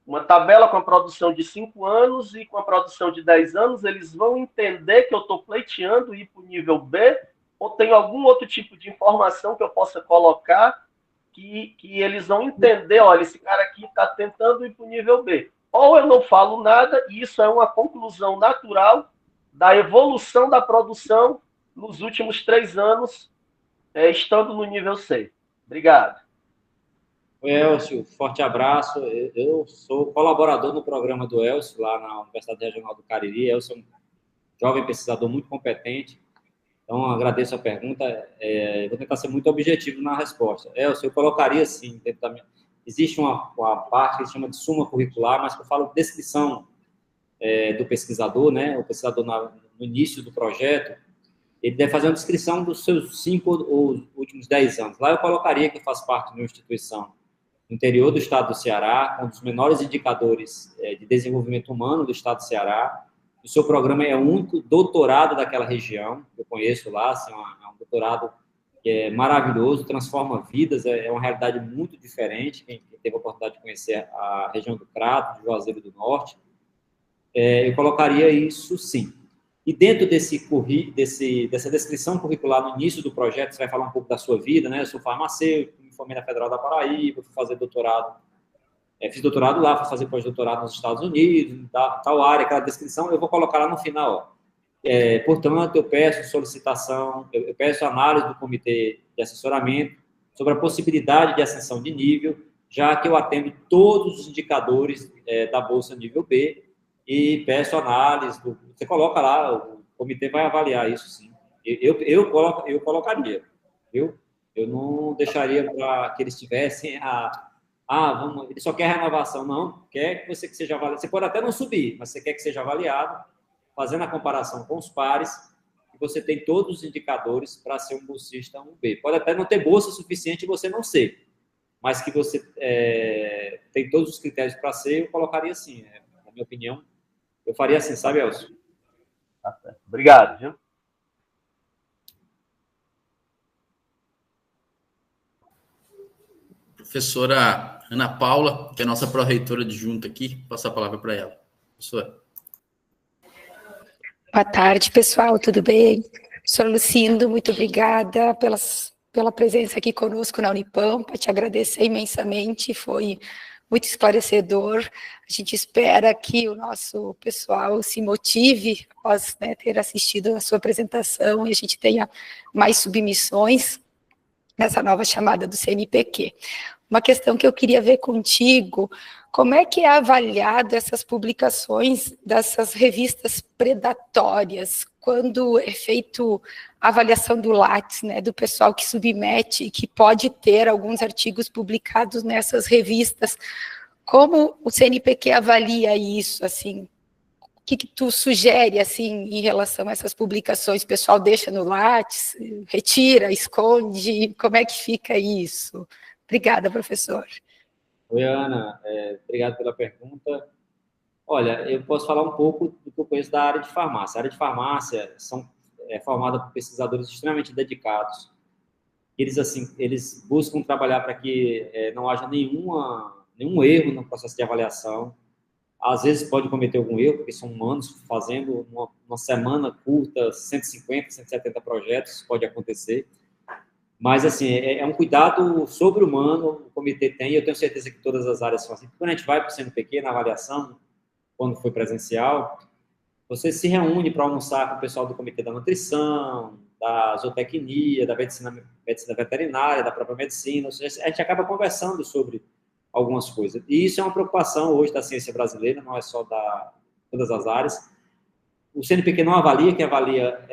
Speaker 5: uma tabela com a produção de 5 anos e com a produção de 10 anos, eles vão entender que eu estou pleiteando ir para o nível B, ou tem algum outro tipo de informação que eu possa colocar que eles vão entender, olha, esse cara aqui está tentando ir para o nível B. Ou eu não falo nada, e isso é uma conclusão natural da evolução da produção nos últimos 3 anos, estando no nível C. Obrigado.
Speaker 3: Oi, Elcio, forte abraço. Eu sou colaborador no programa do Elcio, lá na Universidade Regional do Cariri. Elcio é um jovem pesquisador muito competente. Então, agradeço a pergunta. Vou tentar ser muito objetivo na resposta. Elcio, eu colocaria assim, existe uma parte que se chama de suma curricular, mas que eu falo de descrição do pesquisador, né? O pesquisador, no início do projeto, ele deve fazer uma descrição dos seus 5 ou últimos 10 anos. Lá eu colocaria que faz parte de uma instituição no interior do estado do Ceará, com um dos menores indicadores de desenvolvimento humano do estado do Ceará. O seu programa é o único doutorado daquela região, eu conheço lá, assim, é um doutorado que é maravilhoso, transforma vidas, é uma realidade muito diferente. Quem teve a oportunidade de conhecer a região do Crato, de Juazeiro do Norte, eu colocaria isso sim. E dentro dessa descrição curricular no início do projeto, você vai falar um pouco da sua vida, né? Eu sou farmacêutico, me formei na Federal da Paraíba, fui fazer doutorado, fiz doutorado lá, fui fazer pós-doutorado nos Estados Unidos, tal área, aquela descrição, eu vou colocar lá no final. Portanto, eu peço solicitação, eu peço análise do comitê de assessoramento sobre a possibilidade de ascensão de nível, já que eu atendo todos os indicadores da Bolsa Nível B, e peço análise, você coloca lá, o comitê vai avaliar isso, sim. Eu colocaria, viu? Eu não deixaria para que eles tivessem ele só quer renovação, não, quer que você que seja avaliado, você pode até não subir, mas você quer que seja avaliado, fazendo a comparação com os pares, e você tem todos os indicadores para ser um bolsista 1B. Pode até não ter bolsa suficiente e você não ser, mas que você tem todos os critérios para ser, eu colocaria assim, na minha opinião. Eu faria assim, sabe, Elcio?
Speaker 5: Tá certo. Obrigado, viu?
Speaker 2: Professora Ana Paula, que é a nossa pró-reitora adjunta aqui, vou passar a palavra para ela. Professora.
Speaker 6: Boa tarde, pessoal, tudo bem? Professor Lucindo, muito obrigada pela presença aqui conosco na Unipampa, te agradecer imensamente, foi muito esclarecedor. A gente espera que o nosso pessoal se motive após ter assistido a sua apresentação e a gente tenha mais submissões nessa nova chamada do CNPq. Uma questão que eu queria ver contigo, como é que é avaliado essas publicações dessas revistas predatórias? quando é feito a avaliação do Lattes, né, do pessoal que submete e que pode ter alguns artigos publicados nessas revistas, como o CNPq avalia isso, assim? O que tu sugere, assim, em relação a essas publicações? O pessoal deixa no Lattes, retira, esconde? Como é que fica isso? Obrigada, professor.
Speaker 3: Oi, Ana. Obrigado pela pergunta. Olha, eu posso falar um pouco do que eu conheço da área de farmácia. A área de farmácia é formada por pesquisadores extremamente dedicados. Eles buscam trabalhar para que não haja nenhum erro no processo de avaliação. Às vezes pode cometer algum erro, porque são humanos fazendo uma semana curta, 150, 170 projetos, pode acontecer. Mas, assim, é um cuidado sobre-humano, o comitê tem, e eu tenho certeza que todas as áreas são assim. Quando a gente vai para o CNPq, na avaliação, quando foi presencial, você se reúne para almoçar com o pessoal do comitê da nutrição, da zootecnia, da medicina veterinária, da própria medicina, ou seja, a gente acaba conversando sobre algumas coisas. E isso é uma preocupação hoje da ciência brasileira, não é só todas as áreas. O CNPq não avalia, quem avalia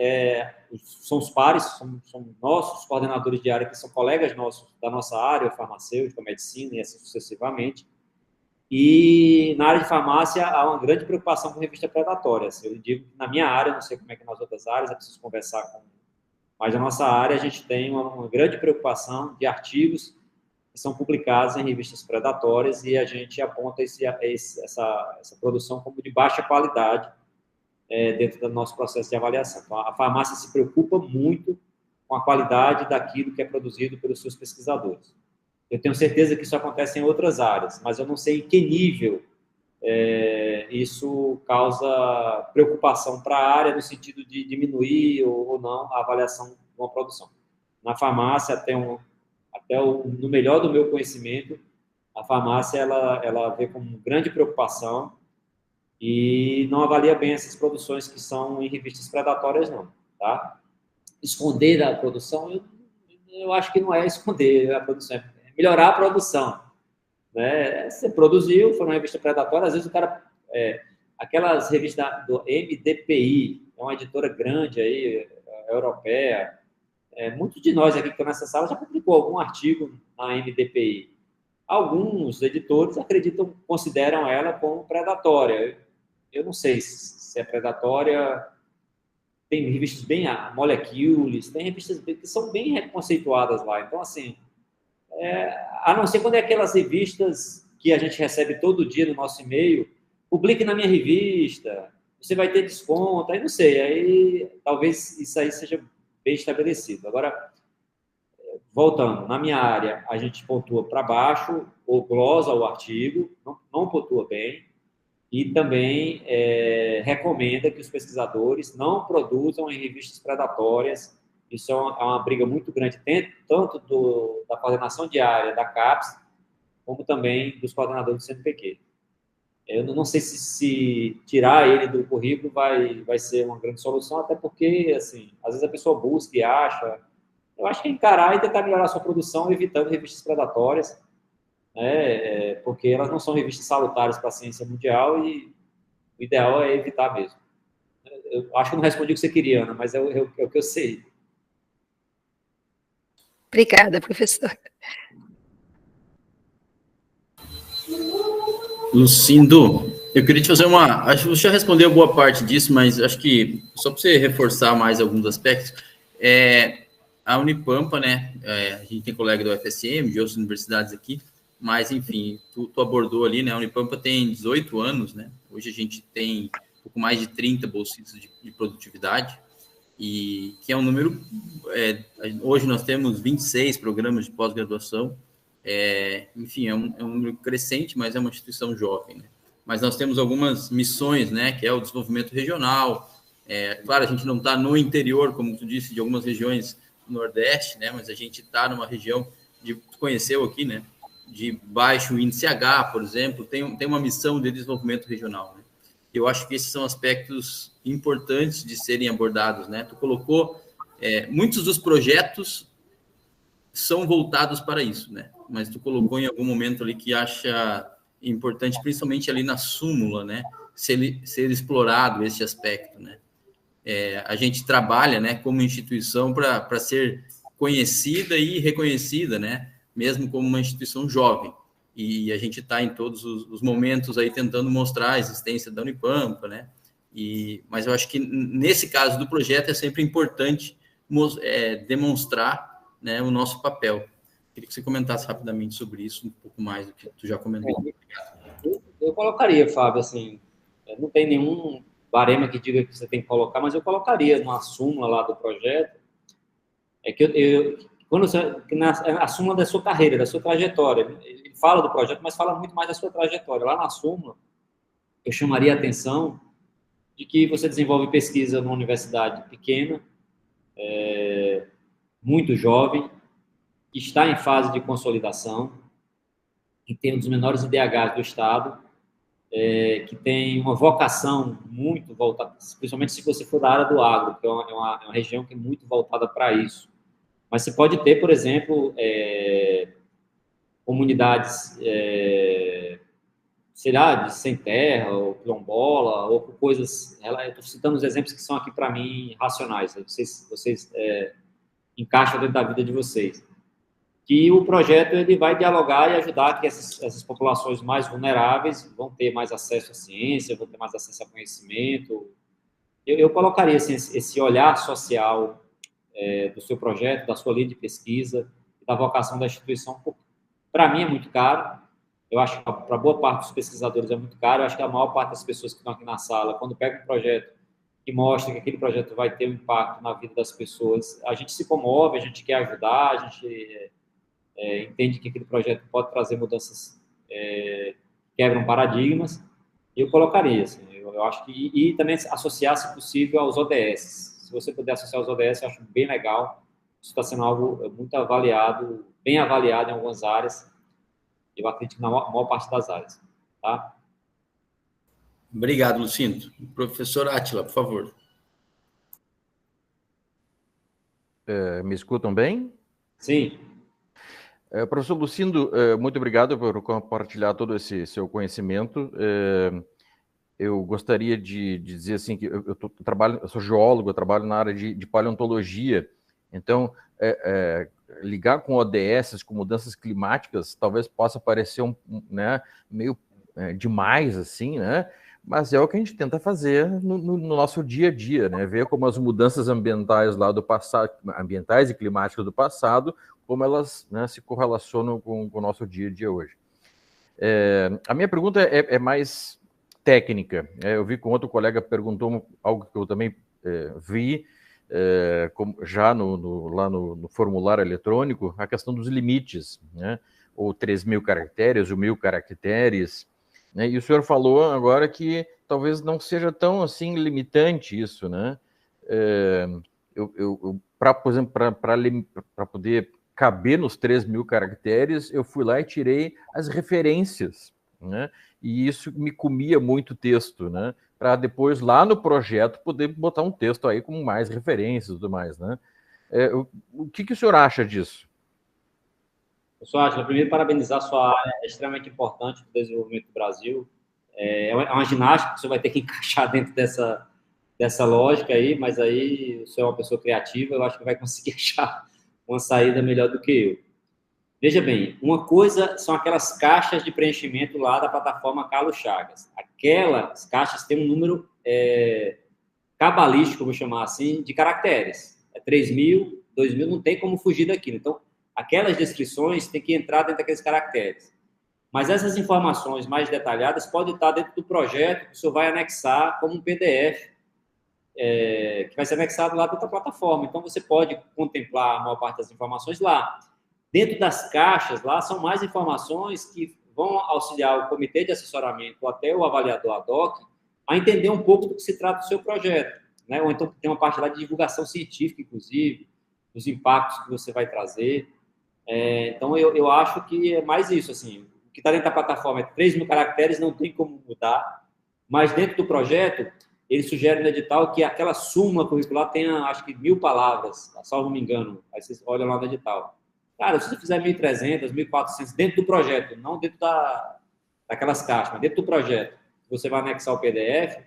Speaker 3: são os pares, são nossos coordenadores de área, que são colegas nossos da nossa área, farmacêutica, medicina e assim sucessivamente. E na área de farmácia há uma grande preocupação com revista predatória. Eu digo que na minha área, não sei como é que nas outras áreas, é preciso conversar com... Mas na nossa área a gente tem uma grande preocupação de artigos que são publicados em revistas predatórias e a gente aponta essa produção como de baixa qualidade dentro do nosso processo de avaliação. Então, a farmácia se preocupa muito com a qualidade daquilo que é produzido pelos seus pesquisadores. Eu tenho certeza que isso acontece em outras áreas, mas eu não sei em que nível isso causa preocupação para a área no sentido de diminuir ou não a avaliação de uma produção. Na farmácia, no melhor do meu conhecimento, a farmácia ela vê com grande preocupação e não avalia bem essas produções que são em revistas predatórias, não. Tá? Esconder a produção, eu acho que não é esconder a produção, é melhorar a produção. Né? Você produziu, foi uma revista predatória, às vezes o cara... aquelas revistas do MDPI, é uma editora grande aí, europeia, muitos de nós aqui que estão nessa sala já publicou algum artigo na MDPI. Alguns editores consideram ela como predatória. Eu não sei se é predatória. Tem revistas bem... Molecules, tem revistas que são bem conceituadas lá. Então, assim, a não ser quando é aquelas revistas que a gente recebe todo dia no nosso e-mail, publique na minha revista, você vai ter desconto, aí não sei, aí talvez isso aí seja bem estabelecido. Agora, voltando, na minha área, a gente pontua para baixo, ou glosa o artigo, não pontua bem, e também recomenda que os pesquisadores não produzam em revistas predatórias. Isso é uma briga muito grande, tanto da coordenação de área da CAPES, como também dos coordenadores do CNPq. Eu não sei se tirar ele do currículo vai ser uma grande solução, até porque, assim, às vezes a pessoa busca e acha. Eu acho que é encarar e tentar melhorar a sua produção, evitando revistas predatórias, porque elas não são revistas salutares para a ciência mundial e o ideal é evitar mesmo. Eu acho que não respondi o que você queria, Ana, mas é o que eu sei.
Speaker 6: Obrigada, professor.
Speaker 2: Lucindo, eu queria te fazer acho que você já respondeu boa parte disso, mas acho que só para você reforçar mais alguns aspectos, a Unipampa, né, a gente tem colega do UFSM, de outras universidades aqui, mas, enfim, tu abordou ali, né, a Unipampa tem 18 anos, né, hoje a gente tem um pouco mais de 30 bolsistas de produtividade, e que é um número, hoje nós temos 26 programas de pós-graduação, enfim, é um número crescente, mas é uma instituição jovem, né? Mas nós temos algumas missões, né, que é o desenvolvimento regional. Claro, a gente não está no interior, como tu disse, de algumas regiões do Nordeste, né, mas a gente está numa região, tu conheceu aqui, né, de baixo índice H, por exemplo, tem uma missão de desenvolvimento regional, né? Eu acho que esses são aspectos importantes de serem abordados, né? Tu colocou, muitos dos projetos são voltados para isso, né? Mas tu colocou em algum momento ali que acha importante, principalmente ali na súmula, né? Ser explorado esse aspecto, né? a gente trabalha, né, como instituição para ser conhecida e reconhecida, né, mesmo como uma instituição jovem. E a gente está em todos os momentos aí tentando mostrar a existência da Unipampa, né? Mas eu acho que nesse caso do projeto é sempre importante demonstrar, né, o nosso papel. Queria que você comentasse rapidamente sobre isso, um pouco mais do que tu já comentou.
Speaker 3: Eu colocaria, Fábio, assim, não tem nenhum barema que diga que você tem que colocar, mas eu colocaria numa súmula lá do projeto, quando você, a súmula da sua carreira, da sua trajetória, ele fala do projeto, mas fala muito mais da sua trajetória. Lá na súmula, eu chamaria a atenção de que você desenvolve pesquisa numa universidade pequena, muito jovem, que está em fase de consolidação, que tem um dos menores IDHs do Estado, que tem uma vocação muito voltada, principalmente se você for da área do agro, que é uma região que é muito voltada para isso. Mas você pode ter, por exemplo, comunidades, sei lá, de sem terra, ou quilombola, ou coisas... Eu estou citando os exemplos que são aqui, para mim, racionais. Vocês encaixam dentro da vida de vocês. Que o projeto ele vai dialogar e ajudar que essas populações mais vulneráveis vão ter mais acesso à ciência, vão ter mais acesso a conhecimento. Eu colocaria assim, esse olhar social do seu projeto, da sua linha de pesquisa, da vocação da instituição. Para mim é muito caro, eu acho que para boa parte dos pesquisadores é muito caro, eu acho que a maior parte das pessoas que estão aqui na sala, quando pega um projeto que mostra que aquele projeto vai ter um impacto na vida das pessoas, a gente se comove, a gente quer ajudar, a gente entende que aquele projeto pode trazer mudanças, quebram paradigmas, e eu colocaria, assim, eu acho que, e também associar, se possível, aos ODS. Se você puder associar aos ODS, eu acho bem legal. Isso está sendo algo muito avaliado, bem avaliado em algumas áreas. Eu acredito que na maior parte das áreas. Tá?
Speaker 2: Obrigado, Lucindo. Professor Átila, por favor.
Speaker 7: Me escutam bem?
Speaker 3: Sim.
Speaker 7: Professor Lucindo, muito obrigado por compartilhar todo esse seu conhecimento. Eu gostaria de dizer assim que eu sou geólogo, eu trabalho na área de paleontologia, então ligar com ODS, com mudanças climáticas, talvez possa parecer meio demais assim, né? Mas é o que a gente tenta fazer no nosso dia a dia, né? Ver como as mudanças ambientais lá do passado, ambientais e climáticas do passado, como elas, né, se correlacionam com o nosso dia a dia hoje. A minha pergunta é mais técnica. Eu vi que um outro colega perguntou algo que eu também vi já lá no formulário eletrônico, a questão dos limites, né? Ou 3.000 caracteres, ou 1.000 caracteres. Né? E o senhor falou agora que talvez não seja tão assim limitante isso, né? Por exemplo, para poder caber nos 3.000 caracteres, eu fui lá e tirei as referências, né? E isso me comia muito texto, né? Para depois, lá no projeto, poder botar um texto aí com mais referências e tudo mais, né? O que o senhor acha disso?
Speaker 3: Professor Átila, primeiro, parabenizar a sua área, é extremamente importante para o desenvolvimento do Brasil. É uma ginástica que o senhor vai ter que encaixar dentro dessa lógica aí, mas aí o senhor é uma pessoa criativa, eu acho que vai conseguir achar uma saída melhor do que eu. Veja bem, uma coisa são aquelas caixas de preenchimento lá da plataforma Carlos Chagas. Aquelas caixas têm um número cabalístico, vou chamar assim, de caracteres. 3.000, 2.000, não tem como fugir daquilo. Então, aquelas descrições têm que entrar dentro daqueles caracteres. Mas essas informações mais detalhadas podem estar dentro do projeto que o senhor vai anexar como um PDF, que vai ser anexado lá dentro da plataforma. Então, você pode contemplar a maior parte das informações lá. Dentro das caixas, lá, são mais informações que vão auxiliar o comitê de assessoramento ou até o avaliador ad hoc a entender um pouco do que se trata do seu projeto, né? Ou então tem uma parte lá de divulgação científica, inclusive, dos impactos que você vai trazer. Então, eu acho que é mais isso, assim, o que está dentro da plataforma é 3.000 caracteres, não tem como mudar, mas dentro do projeto, ele sugere no edital que aquela súmula curricular tenha, acho que, 1.000 palavras, salvo me engano, aí vocês olham lá no edital. Cara, se você fizer 1.300, 1.400 dentro do projeto, não dentro daquelas caixas, mas dentro do projeto, você vai anexar o PDF,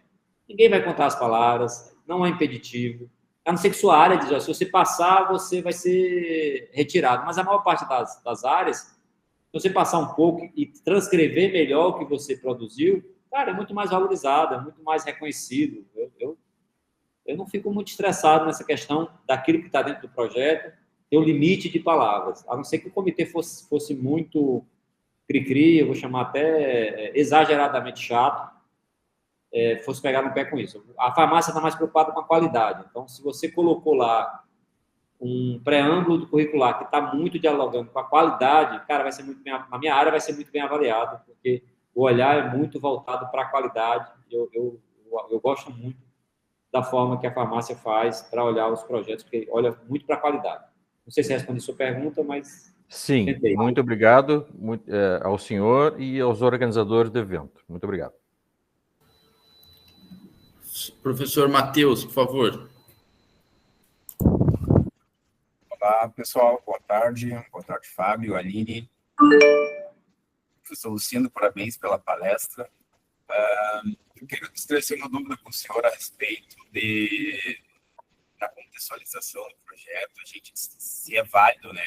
Speaker 3: ninguém vai contar as palavras, não é impeditivo. A não ser que sua área diz, ó, se você passar, você vai ser retirado. Mas a maior parte das áreas, se você passar um pouco e transcrever melhor o que você produziu, cara, é muito mais valorizado, é muito mais reconhecido. Eu não fico muito estressado nessa questão daquilo que está dentro do projeto, ter o limite de palavras. A não ser que o comitê fosse muito cri-cri, eu vou chamar até exageradamente chato, fosse pegar no pé com isso. A farmácia está mais preocupada com a qualidade. Então, se você colocou lá um preâmbulo do curricular que está muito dialogando com a qualidade, cara, vai ser muito bem, na minha área vai ser muito bem avaliado, porque o olhar é muito voltado para a qualidade. Eu gosto muito da forma que a farmácia faz para olhar os projetos, porque olha muito para a qualidade. Não sei se respondi a sua pergunta, mas...
Speaker 7: Sim,
Speaker 3: tentei.
Speaker 7: muito obrigado ao senhor e aos organizadores do evento. Muito obrigado.
Speaker 2: Professor Matheus, por favor.
Speaker 8: Olá, pessoal. Boa tarde. Boa tarde, Fábio, Aline. Professor Lucindo, parabéns pela palestra. Eu queria esclarecer uma dúvida com o senhor a respeito da contextualização do projeto. A gente, se é válido, né?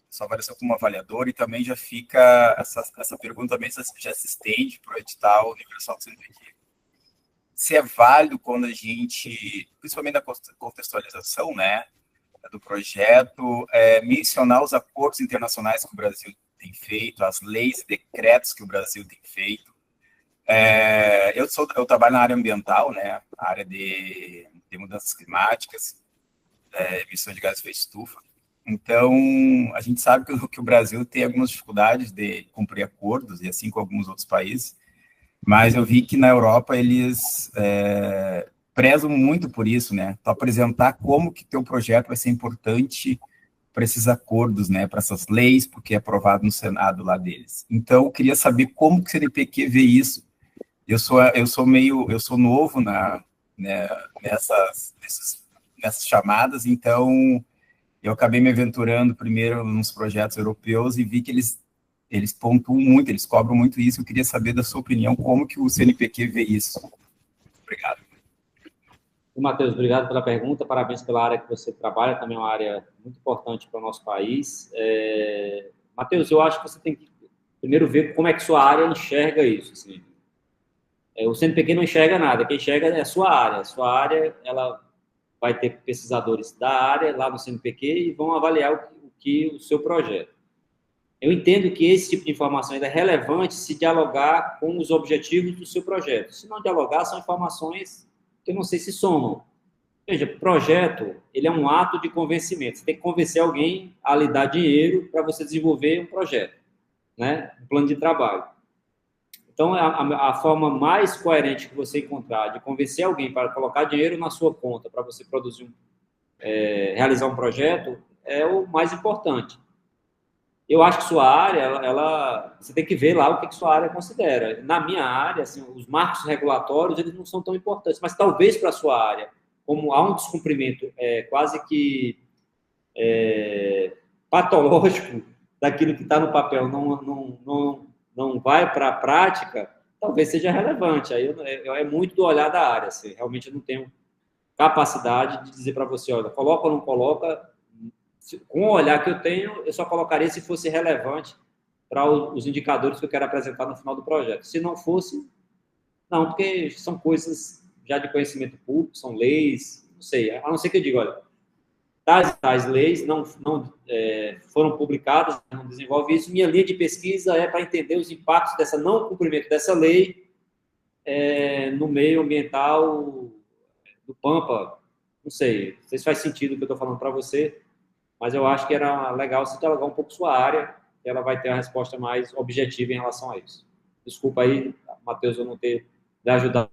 Speaker 8: Sua avaliação como avaliador, e também já fica, essa pergunta também já se estende para o edital Universal do CNPq. Se é válido quando a gente, principalmente na contextualização, né, do projeto, mencionar os acordos internacionais que o Brasil tem feito, as leis e decretos que o Brasil tem feito. Eu trabalho na área ambiental, né, na área de mudanças climáticas, emissões de gases de efeito estufa. Então, a gente sabe que o Brasil tem algumas dificuldades de cumprir acordos, e assim como alguns outros países, mas eu vi que na Europa eles prezam muito por isso, né? Para apresentar como que teu projeto vai ser importante para esses acordos, né? Para essas leis, porque é aprovado no Senado lá deles. Então, eu queria saber como que o CNPq vê isso. Eu sou novo nessas chamadas, então eu acabei me aventurando primeiro nos projetos europeus e vi que eles pontuam muito, eles cobram muito isso. Eu queria saber da sua opinião, como que o CNPq vê isso. Obrigado.
Speaker 3: Matheus, obrigado pela pergunta, parabéns pela área que você trabalha, também é uma área muito importante para o nosso país. Matheus, eu acho que você tem que primeiro ver como é que sua área enxerga isso. Assim. O CNPq não enxerga nada, quem enxerga é a sua área. A sua área, ela vai ter pesquisadores da área lá no CNPq e vão avaliar o seu projeto. Eu entendo que esse tipo de informação ainda é relevante se dialogar com os objetivos do seu projeto. Se não dialogar, são informações que eu não sei se somam. Veja, projeto, ele é um ato de convencimento. Você tem que convencer alguém a lhe dar dinheiro para você desenvolver um projeto, né? Um plano de trabalho. Então, a forma mais coerente que você encontrar de convencer alguém para colocar dinheiro na sua conta para você produzir, realizar um projeto, é o mais importante. Eu acho que sua área, você tem que ver lá o que sua área considera. Na minha área, assim, os marcos regulatórios, eles não são tão importantes, mas talvez para a sua área, como há um descumprimento quase que patológico daquilo que está no papel, não vai para a prática, talvez seja relevante. Aí é muito do olhar da área. Assim, realmente eu não tenho capacidade de dizer para você, olha, coloca ou não coloca. Com o olhar que eu tenho, eu só colocaria se fosse relevante para os indicadores que eu quero apresentar no final do projeto. Se não fosse, não, porque são coisas já de conhecimento público, são leis, não sei, a não ser que eu diga, olha, tais leis não foram publicadas, não desenvolve isso, minha linha de pesquisa é para entender os impactos dessa não cumprimento dessa lei no meio ambiental do Pampa, não sei se faz sentido o que eu estou falando para você, mas eu acho que era legal você dialogar um pouco sua área, e ela vai ter a resposta mais objetiva em relação a isso. Desculpa aí, Matheus, eu não ter me ajudado.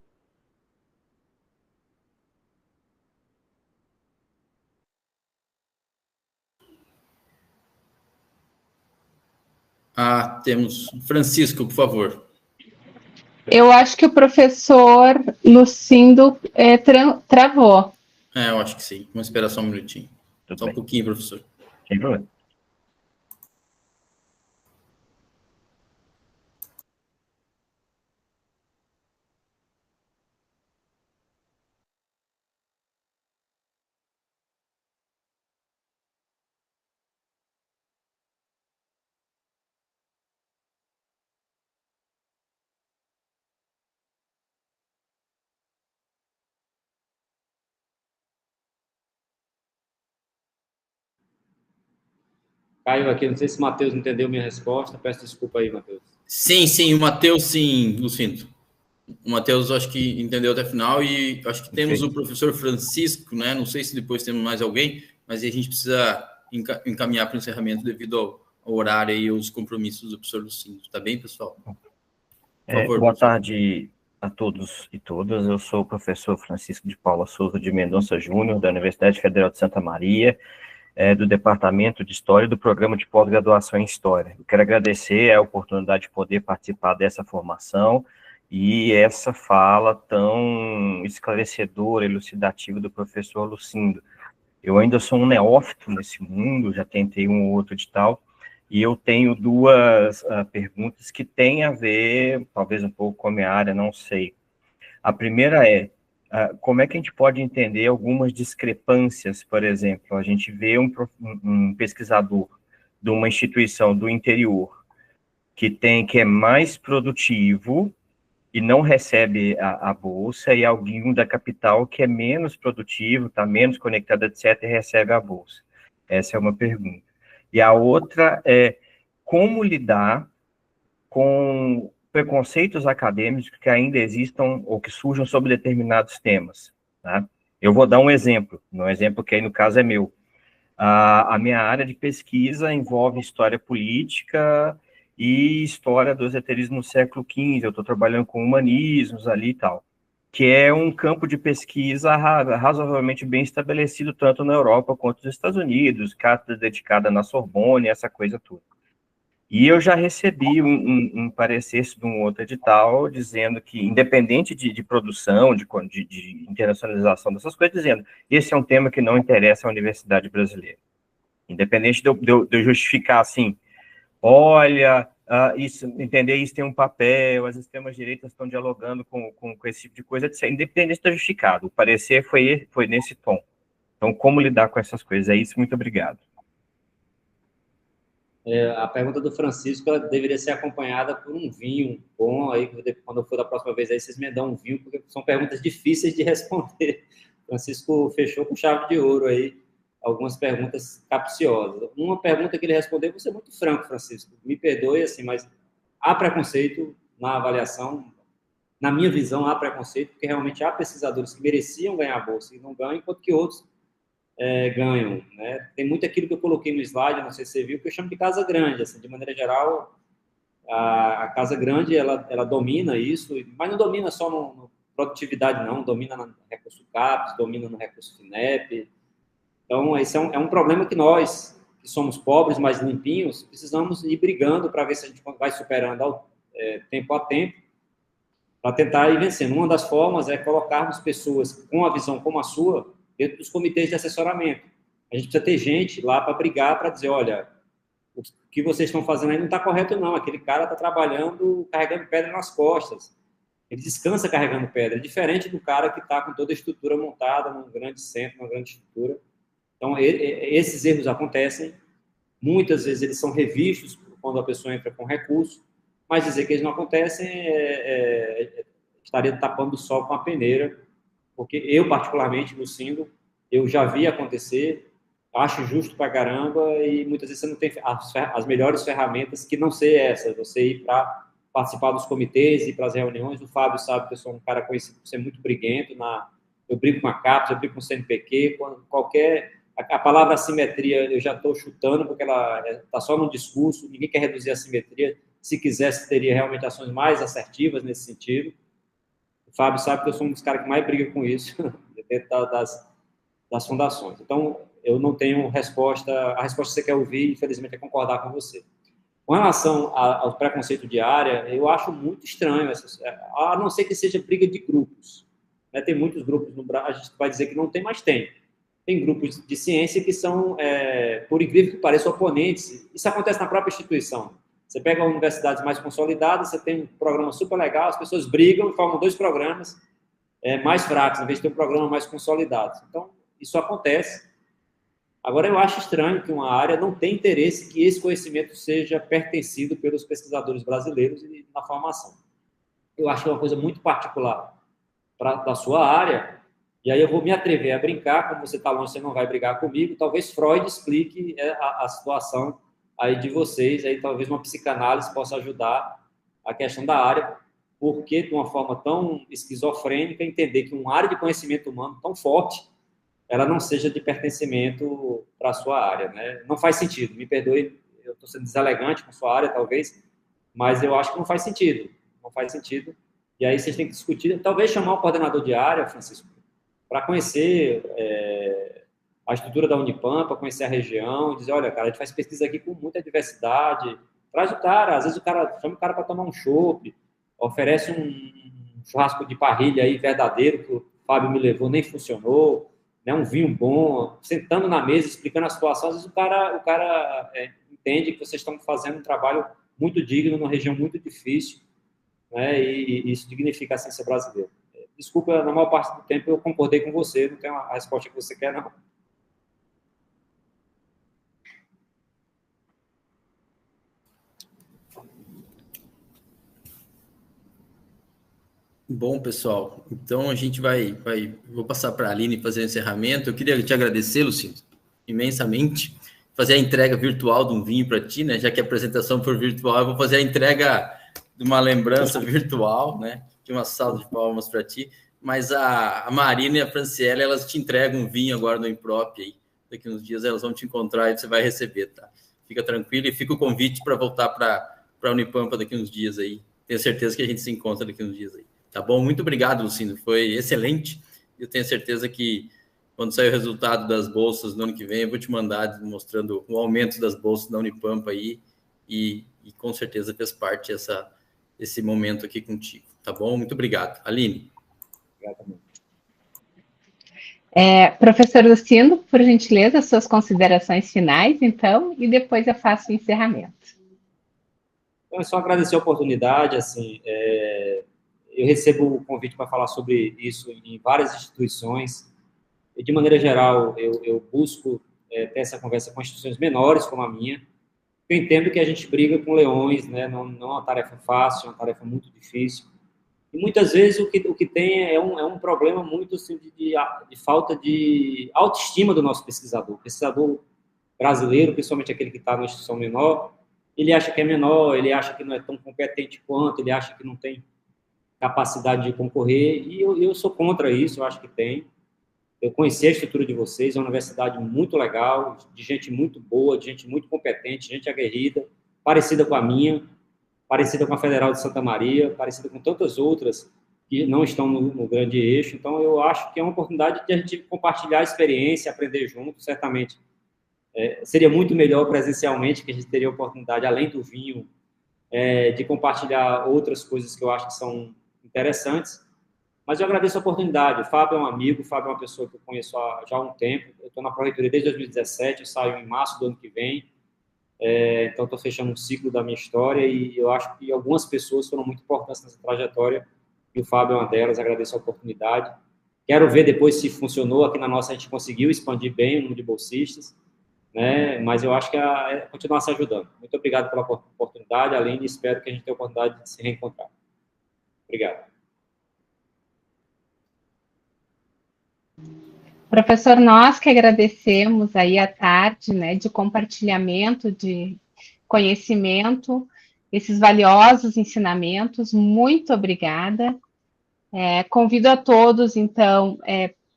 Speaker 2: Temos Francisco, por favor.
Speaker 1: Eu acho que o professor Lucindo travou.
Speaker 2: Eu acho que sim. Vamos esperar só um minutinho.
Speaker 8: Tudo
Speaker 2: só
Speaker 8: bem.
Speaker 2: Um pouquinho, professor.
Speaker 8: Sem problema.
Speaker 3: Caiu aqui, não sei se o Matheus entendeu minha resposta, peço desculpa aí, Matheus.
Speaker 2: Sim, o Matheus, sim, Lucindo. O Matheus, acho que entendeu até o final, e acho que temos o professor Francisco, né? Não sei se depois temos mais alguém, mas a gente precisa encaminhar para o encerramento devido ao horário e aos compromissos do professor Lucindo. Tá bem, pessoal?
Speaker 9: Por favor, boa tarde a todos e todas. Eu sou o professor Francisco de Paula Souza de Mendonça Júnior, da Universidade Federal de Santa Maria, do Departamento de História e do Programa de Pós-Graduação em História. Eu quero agradecer a oportunidade de poder participar dessa formação e essa fala tão esclarecedora e elucidativa do professor Lucindo. Eu ainda sou um neófito nesse mundo, já tentei um ou outro de tal, e eu tenho duas perguntas que têm a ver, talvez um pouco com a minha área, não sei. A primeira é, como é que a gente pode entender algumas discrepâncias, por exemplo, a gente vê um pesquisador de uma instituição do interior que é mais produtivo e não recebe a bolsa, e alguém da capital que é menos produtivo, está menos conectado, etc., e recebe a bolsa. Essa é uma pergunta. E a outra é como lidar com preconceitos acadêmicos que ainda existam ou que surjam sobre determinados temas. Tá? Eu vou dar um exemplo que aí no caso é meu. A minha área de pesquisa envolve história política e história do esoterismo no século XV. Eu estou trabalhando com humanismos ali e tal, que é um campo de pesquisa razoavelmente bem estabelecido, tanto na Europa quanto nos Estados Unidos, cátedra dedicada na Sorbonne, essa coisa toda. E eu já recebi um parecer de um outro edital, dizendo que, independente de produção, de internacionalização dessas coisas, dizendo esse é um tema que não interessa à universidade brasileira. Independente de eu justificar assim, olha, isso tem um papel, as extremas-direitas estão dialogando com esse tipo de coisa, independente de justificado. O parecer foi nesse tom. Então, como lidar com essas coisas? É isso, muito obrigado.
Speaker 3: A pergunta do Francisco, ela deveria ser acompanhada por um vinho bom, aí quando eu for da próxima vez, aí vocês me dão um vinho, porque são perguntas difíceis de responder. O Francisco fechou com chave de ouro aí, algumas perguntas capciosas. Uma pergunta que ele respondeu, vou ser muito franco, Francisco, me perdoe, assim, mas há preconceito na avaliação, na minha visão, há preconceito, porque realmente há pesquisadores que mereciam ganhar a bolsa e não ganham, enquanto que outros ganham, né? Tem muito aquilo que eu coloquei no slide, não sei se você viu, que eu chamo de casa grande, assim, de maneira geral, a casa grande, ela domina isso, mas não domina só no produtividade, não, domina no recurso CAPES, domina no recurso FINEP. Então, esse é um problema que nós, que somos pobres, mas limpinhos, precisamos ir brigando para ver se a gente vai superando tempo a tempo, para tentar ir vencendo. Uma das formas é colocarmos pessoas com a visão como a sua dentro dos comitês de assessoramento. A gente precisa ter gente lá para brigar, para dizer, olha, o que vocês estão fazendo aí não está correto, não. Aquele cara está trabalhando, carregando pedra nas costas. Ele descansa carregando pedra. É diferente do cara que está com toda a estrutura montada num grande centro, numa grande estrutura. Então, esses erros acontecem. Muitas vezes eles são revistos quando a pessoa entra com recurso, mas dizer que eles não acontecem estaria tapando o sol com a peneira, porque eu, particularmente, Lucindo, eu já vi acontecer, acho justo pra caramba, e muitas vezes você não tem as melhores ferramentas que não ser essa, você ir para participar dos comitês, ir para as reuniões. O Fábio sabe que eu sou um cara conhecido por ser muito briguento, eu brigo com a CAPES, eu brigo com o CNPq, a palavra assimetria eu já estou chutando, porque ela está só no discurso, ninguém quer reduzir a assimetria, se quisesse teria realmente ações mais assertivas nesse sentido. O Fábio sabe que eu sou um dos caras que mais briga com isso, dentro das fundações. Então, eu não tenho resposta, a resposta que você quer ouvir, infelizmente, é concordar com você. Com relação ao preconceito de área, eu acho muito estranho, a não ser que seja briga de grupos. Né? Tem muitos grupos no Brasil, a gente vai dizer que não tem, mas tem. Tem grupos de ciência que são, por incrível que pareça, oponentes. Isso acontece na própria instituição. Você pega universidades mais consolidadas, você tem um programa super legal, as pessoas brigam e formam 2 programas mais fracos, em vez de ter um programa mais consolidado. Então, isso acontece. Agora, eu acho estranho que uma área não tenha interesse que esse conhecimento seja pertencido pelos pesquisadores brasileiros na formação. Eu acho que é uma coisa muito particular da sua área, e aí eu vou me atrever a brincar, como você está longe, você não vai brigar comigo, talvez Freud explique a situação aí de vocês, aí talvez uma psicanálise possa ajudar a questão da área, porque de uma forma tão esquizofrênica, entender que uma área de conhecimento humano tão forte, ela não seja de pertencimento para a sua área, né? Não faz sentido, me perdoe, eu estou sendo deselegante com a sua área, talvez, mas eu acho que não faz sentido, e aí vocês têm que discutir, talvez chamar o coordenador de área, Francisco, para conhecer a estrutura da Unipampa, conhecer a região, e dizer, olha, cara, a gente faz pesquisa aqui com muita diversidade, traz o cara, às vezes chama o cara para tomar um chopp, oferece um churrasco de parrilha aí verdadeiro, que o Fábio me levou, nem funcionou, né, um vinho bom, sentando na mesa, explicando a situação, às vezes o cara entende que vocês estão fazendo um trabalho muito digno, numa região muito difícil, né, e isso dignifica a ciência brasileira. Desculpa, na maior parte do tempo eu concordei com você, não tenho a resposta que você quer, não.
Speaker 2: Bom, pessoal, então a gente vou passar para a Aline fazer o encerramento. Eu queria te agradecer, Lucindo, imensamente, fazer a entrega virtual de um vinho para ti, né? Já que a apresentação for virtual, eu vou fazer a entrega de uma lembrança virtual, né? Que uma salva de palmas para ti. Mas a Marina e a Franciele, elas te entregam um vinho agora no Improp aí. Daqui uns dias elas vão te encontrar e você vai receber, tá? Fica tranquilo e fica o convite para voltar para a Unipampa daqui uns dias aí. Tenho certeza que a gente se encontra daqui uns dias aí. Tá bom? Muito obrigado, Lucindo. Foi excelente. Eu tenho certeza que quando sair o resultado das bolsas no ano que vem, eu vou te mandar mostrando o aumento das bolsas da Unipampa aí e com certeza fez parte esse momento aqui contigo. Tá bom? Muito obrigado. Aline.
Speaker 3: Obrigado.
Speaker 1: Professor Lucindo, por gentileza, suas considerações finais, então, e depois eu faço o encerramento.
Speaker 3: Então, é só agradecer a oportunidade, assim, eu recebo o convite para falar sobre isso em várias instituições, e de maneira geral, eu busco ter essa conversa com instituições menores como a minha. Eu entendo que a gente briga com leões, né? Não é uma tarefa fácil, é uma tarefa muito difícil, e muitas vezes o que tem é um problema muito assim, de falta de autoestima do nosso pesquisador. O pesquisador brasileiro, principalmente aquele que está numa instituição menor, ele acha que é menor, ele acha que não é tão competente quanto, ele acha que não tem capacidade de concorrer, e eu sou contra isso, eu acho que tem. Eu conheci a estrutura de vocês, é uma universidade muito legal, de gente muito boa, de gente muito competente, gente aguerrida, parecida com a minha, parecida com a Federal de Santa Maria, parecida com tantas outras que não estão no grande eixo. Então, eu acho que é uma oportunidade de a gente compartilhar a experiência, aprender junto, certamente. Seria muito melhor presencialmente, que a gente teria a oportunidade, além do vinho, de compartilhar outras coisas que eu acho que são interessantes. Mas eu agradeço a oportunidade. O Fábio é um amigo, o Fábio é uma pessoa que eu conheço já há um tempo. Eu estou na Pró-Reitoria desde 2017, eu saio em março do ano que vem. Então, estou fechando um ciclo da minha história e eu acho que algumas pessoas foram muito importantes nessa trajetória e o Fábio é uma delas. Agradeço a oportunidade. Quero ver depois se funcionou. Aqui na nossa a gente conseguiu expandir bem o número de bolsistas, né? Mas eu acho que é continuar se ajudando. Muito obrigado pela oportunidade, Aline, espero que a gente tenha a oportunidade de se reencontrar. Obrigado.
Speaker 1: Professor, nós que agradecemos aí a tarde, né, de compartilhamento de conhecimento, esses valiosos ensinamentos, muito obrigada. Convido a todos, então,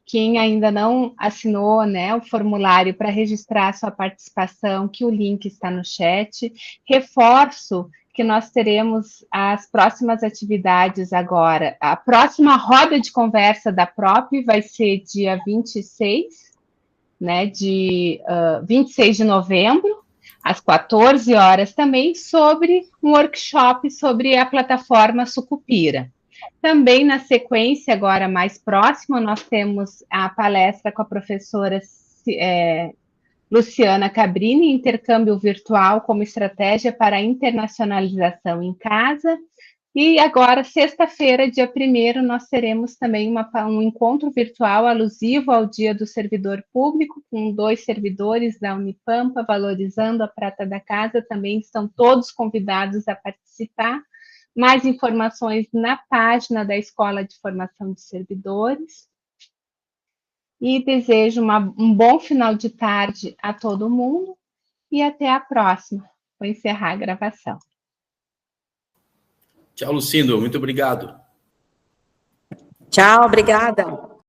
Speaker 1: quem ainda não assinou, né, o formulário para registrar sua participação, que o link está no chat. Reforço que nós teremos as próximas atividades agora. A próxima roda de conversa da PROP vai ser dia 26, né, 26 de novembro, às 14 horas também, sobre um workshop sobre a plataforma Sucupira. Também na sequência, agora mais próxima, nós temos a palestra com a professora Luciana Cabrini, intercâmbio virtual como estratégia para a internacionalização em casa. E agora, sexta-feira, dia 1º, nós teremos também um encontro virtual alusivo ao Dia do Servidor Público, com 2 servidores da Unipampa, valorizando a prata da casa. Também estão todos convidados a participar. Mais informações na página da Escola de Formação de Servidores. E desejo um bom final de tarde a todo mundo e até a próxima. Vou encerrar a gravação.
Speaker 2: Tchau, Lucindo. Muito obrigado.
Speaker 10: Tchau, obrigada.